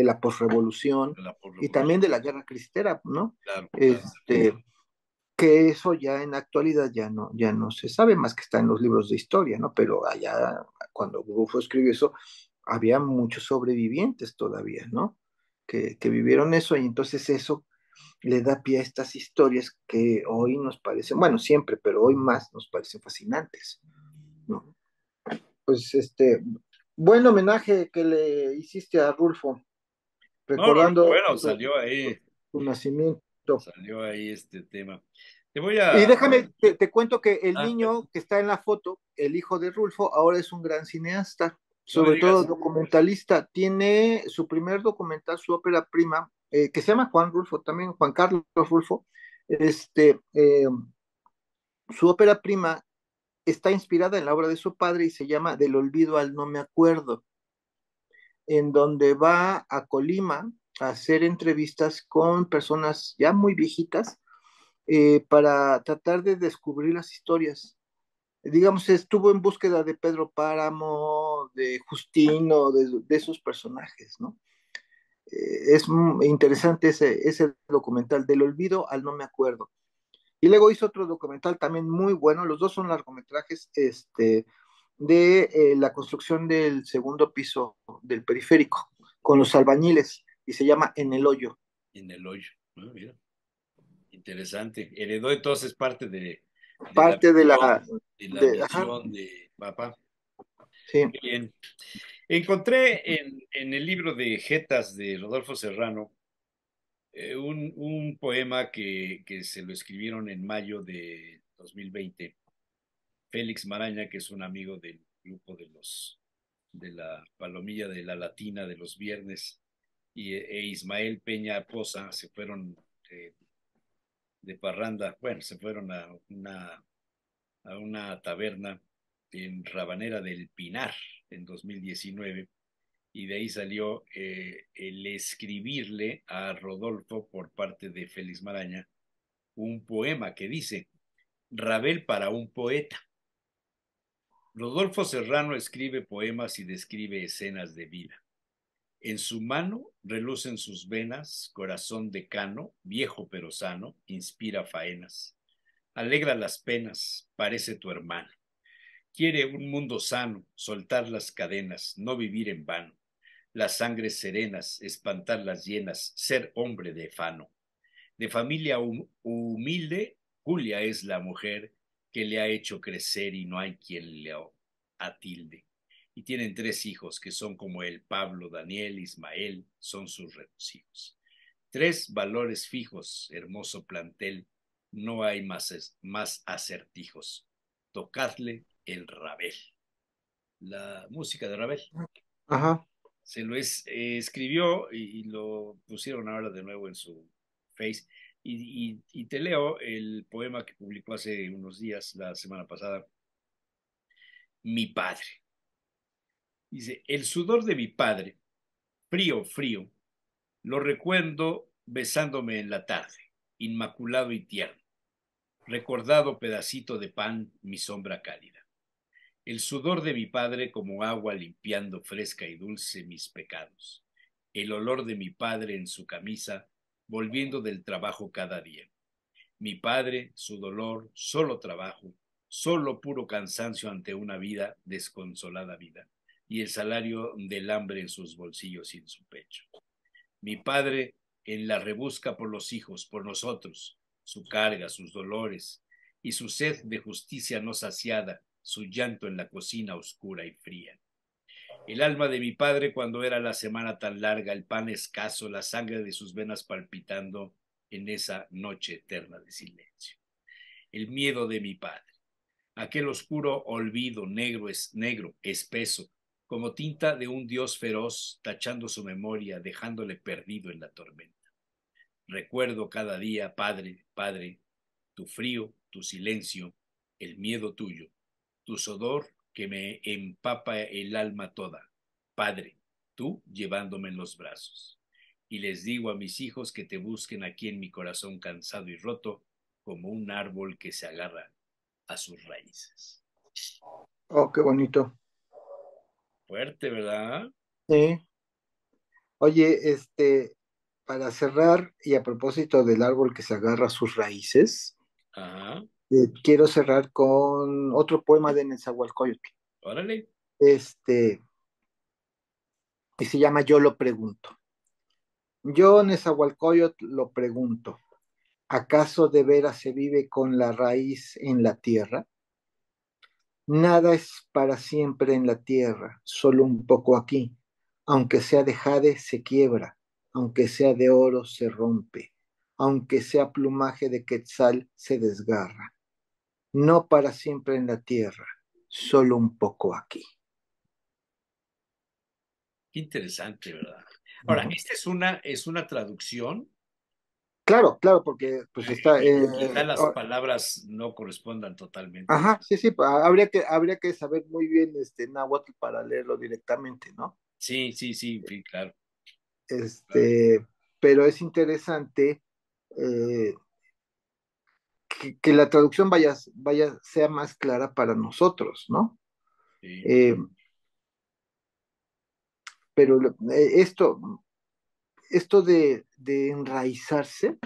la posrevolución La y también revolución, de la guerra cristera, ¿no? claro, claro. Que eso ya en la actualidad ya no se sabe más que está en los libros de historia, ¿no? Pero allá, cuando Rufo escribió eso, había muchos sobrevivientes todavía, ¿no? Que vivieron eso y entonces eso le da pie a estas historias que hoy nos parecen, bueno, siempre, pero hoy más nos parecen fascinantes, ¿no? Pues buen homenaje que le hiciste a Rulfo, No, no, no, recordando bueno, su nacimiento. salió ahí este tema. Te voy Y a... déjame, te cuento que el Ah, niño que está en la foto, el hijo de Rulfo, ahora es un gran cineasta, no me sobre todo digas. documentalista. Tiene su primer documental, su ópera prima, que se llama Juan Rulfo, también Juan Carlos Rulfo. Este, eh, Su ópera prima está inspirada en la obra de su padre y se llama Del olvido al no me acuerdo, en donde va a Colima a hacer entrevistas con personas ya muy viejitas para tratar de descubrir las historias. Digamos, estuvo en búsqueda de Pedro Páramo, de Justino, de esos personajes, ¿no? Es interesante ese documental, Del olvido al no me acuerdo. Y luego hizo otro documental también muy bueno, los dos son largometrajes, de la construcción del segundo piso del periférico, con los albañiles, y se llama En el hoyo. En el hoyo. Ah, mira, interesante. Heredó entonces parte de la Parte de visión, la, de la ajá, visión de papá. sí, Qué bien. Encontré en el libro de Getas de Rodolfo Serrano un poema que se lo escribieron en mayo de 2020. Félix Maraña, que es un amigo del grupo de la Palomilla de la Latina de los viernes, e Ismael Peña Poza se fueron de parranda, bueno, se fueron a una taberna en Rabanera del Pinar en 2019 y de ahí salió el escribirle a Rodolfo por parte de Félix Maraña un poema que dice, Rabel para un poeta. Rodolfo Serrano escribe poemas y describe escenas de vida. En su mano relucen sus venas, corazón decano, viejo pero sano, inspira faenas. Alegra las penas, parece tu hermano. Quiere un mundo sano, soltar las cadenas, no vivir en vano. Las sangres serenas, espantar las llenas, ser hombre de fano. De familia humilde, Julia es la mujer que le ha hecho crecer y no hay quien le atilde. Y tienen 3 hijos que son como él, Pablo, Daniel, Ismael, son sus hijos. 3 valores fijos, hermoso plantel, no hay más acertijos. Tocadle el Rabel. La música de Rabel. Ajá. Se lo escribió y lo pusieron ahora de nuevo en su Face. Y te leo el poema que publicó hace unos días, la semana pasada. Mi padre. Dice, el sudor de mi padre, frío, frío, lo recuerdo besándome en la tarde, inmaculado y tierno, recordado pedacito de pan, mi sombra cálida. El sudor de mi padre como agua limpiando fresca y dulce mis pecados. El olor de mi padre en su camisa, volviendo del trabajo cada día. Mi padre, su dolor, solo trabajo, solo puro cansancio ante una vida, desconsolada vida, y el salario del hambre en sus bolsillos y en su pecho. Mi padre en la rebusca por los hijos, por nosotros, su carga, sus dolores, y su sed de justicia no saciada, su llanto en la cocina oscura y fría. El alma de mi padre cuando era la semana tan larga, el pan escaso, la sangre de sus venas palpitando en esa noche eterna de silencio. El miedo de mi padre, aquel oscuro olvido negro, espeso, como tinta de un dios feroz, tachando su memoria, dejándole perdido en la tormenta. Recuerdo cada día, Padre, Padre, tu frío, tu silencio, el miedo tuyo, tu sudor que me empapa el alma toda. Padre, tú llevándome en los brazos. Y les digo a mis hijos que te busquen aquí en mi corazón cansado y roto, como un árbol que se agarra a sus raíces. Oh, qué bonito. Fuerte, ¿verdad? Sí. Oye, para cerrar, y a propósito del árbol que se agarra a sus raíces, Ajá. quiero cerrar con otro poema de Nezahualcóyotl. Órale. Este, y se llama Yo lo pregunto. Yo, Nezahualcóyotl, lo pregunto. ¿Acaso de veras se vive con la raíz en la tierra? Nada es para siempre en la tierra, solo un poco aquí. Aunque sea de jade, se quiebra, aunque sea de oro, se rompe, aunque sea plumaje de quetzal, se desgarra. No para siempre en la tierra, solo un poco aquí. Qué interesante, ¿verdad? Ahora, esta es una traducción. Claro, claro, porque pues está... Quizá las palabras no correspondan totalmente. ajá, sí, sí, habría que saber muy bien náhuatl para leerlo directamente, ¿no? Sí, sí, sí, sí, claro. Claro. Este, pero es interesante eh, que la traducción sea más clara para nosotros, ¿no? Sí. Eh, pero esto de enraizarse,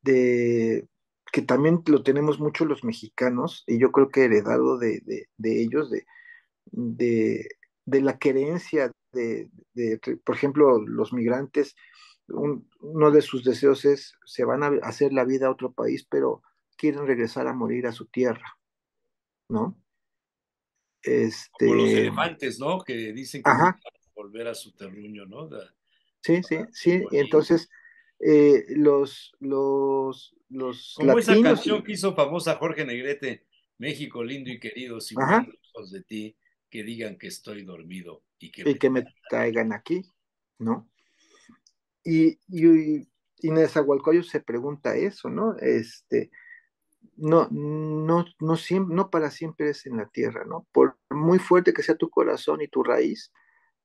de que también lo tenemos mucho los mexicanos, y yo creo que heredado de ellos, de, de la querencia por ejemplo, los migrantes, uno de sus deseos es, se van a hacer la vida a otro país, pero quieren regresar a morir a su tierra, ¿no? Como los Este, elefantes, ¿no? Que dicen que ajá, buscan volver a su terruño, ¿no? sí, sí, De sí, y Bolín. entonces los Como esa latinos, canción que hizo famosa Jorge Negrete, México lindo y querido, si ajá, muero lejos de ti, que digan que estoy dormido y que y me que me traigan aquí, ¿no? Y Nezahualcóyotl se pregunta eso, ¿no? No siempre, no para siempre es en la tierra, ¿no? Por muy fuerte que sea tu corazón y tu raíz,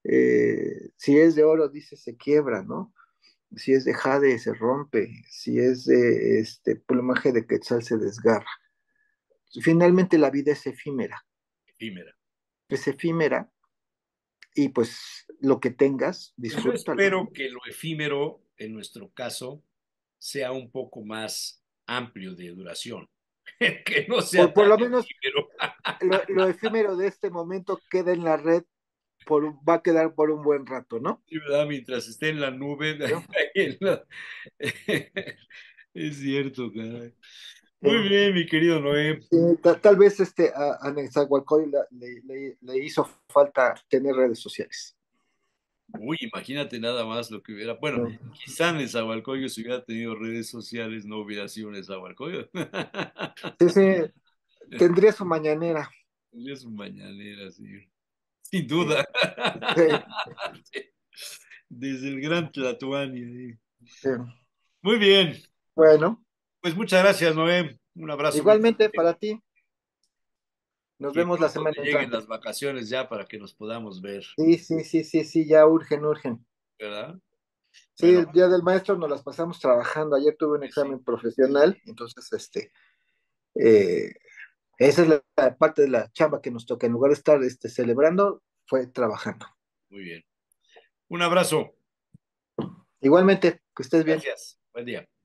si es de oro, dice, se quiebra, ¿no? Si es de jade, se rompe, si es de plumaje de quetzal, se desgarra. Finalmente la vida Efímera. es efímera, y pues lo que tengas, Pues yo disfrútalo. espero que lo efímero, en nuestro caso, sea un poco más amplio de duración, que no sea Por tan lo menos efímero, lo efímero de este momento queda en la red, va a quedar por un buen rato, ¿no? ¿sí, verdad? Mientras esté en la nube, ¿No? ahí en la- es cierto, caray. Muy Eh, bien, mi querido Noé. tal vez a Nezahualcóyotl le hizo falta tener redes sociales. Uy, imagínate nada más lo que hubiera. Bueno, ¿No? quizá Nezahualcóyotl si hubiera tenido redes sociales no hubiera sido Nezahualcóyotl. Sí, sí, tendría su mañanera. Tendría su mañanera, sí. Sin Sí, duda. sí, Desde el gran Tlatuani. sí. Muy bien. Bueno, Pues muchas gracias, Noé. Un abrazo muy igualmente fuerte. para ti. Nos Que vemos la pronto semana te lleguen entrante. las vacaciones ya para que nos podamos ver, Sí, sí, sí, sí, sí, ya urgen, urgen. ¿verdad? Sí, Bueno, el día del maestro nos las pasamos trabajando. Ayer tuve un pues sí. examen profesional, entonces, eh, esa es la parte de la chamba que nos toca. En lugar de estar celebrando, fue trabajando. Muy bien. Un abrazo. Igualmente, que estés bien. Gracias. Buen día.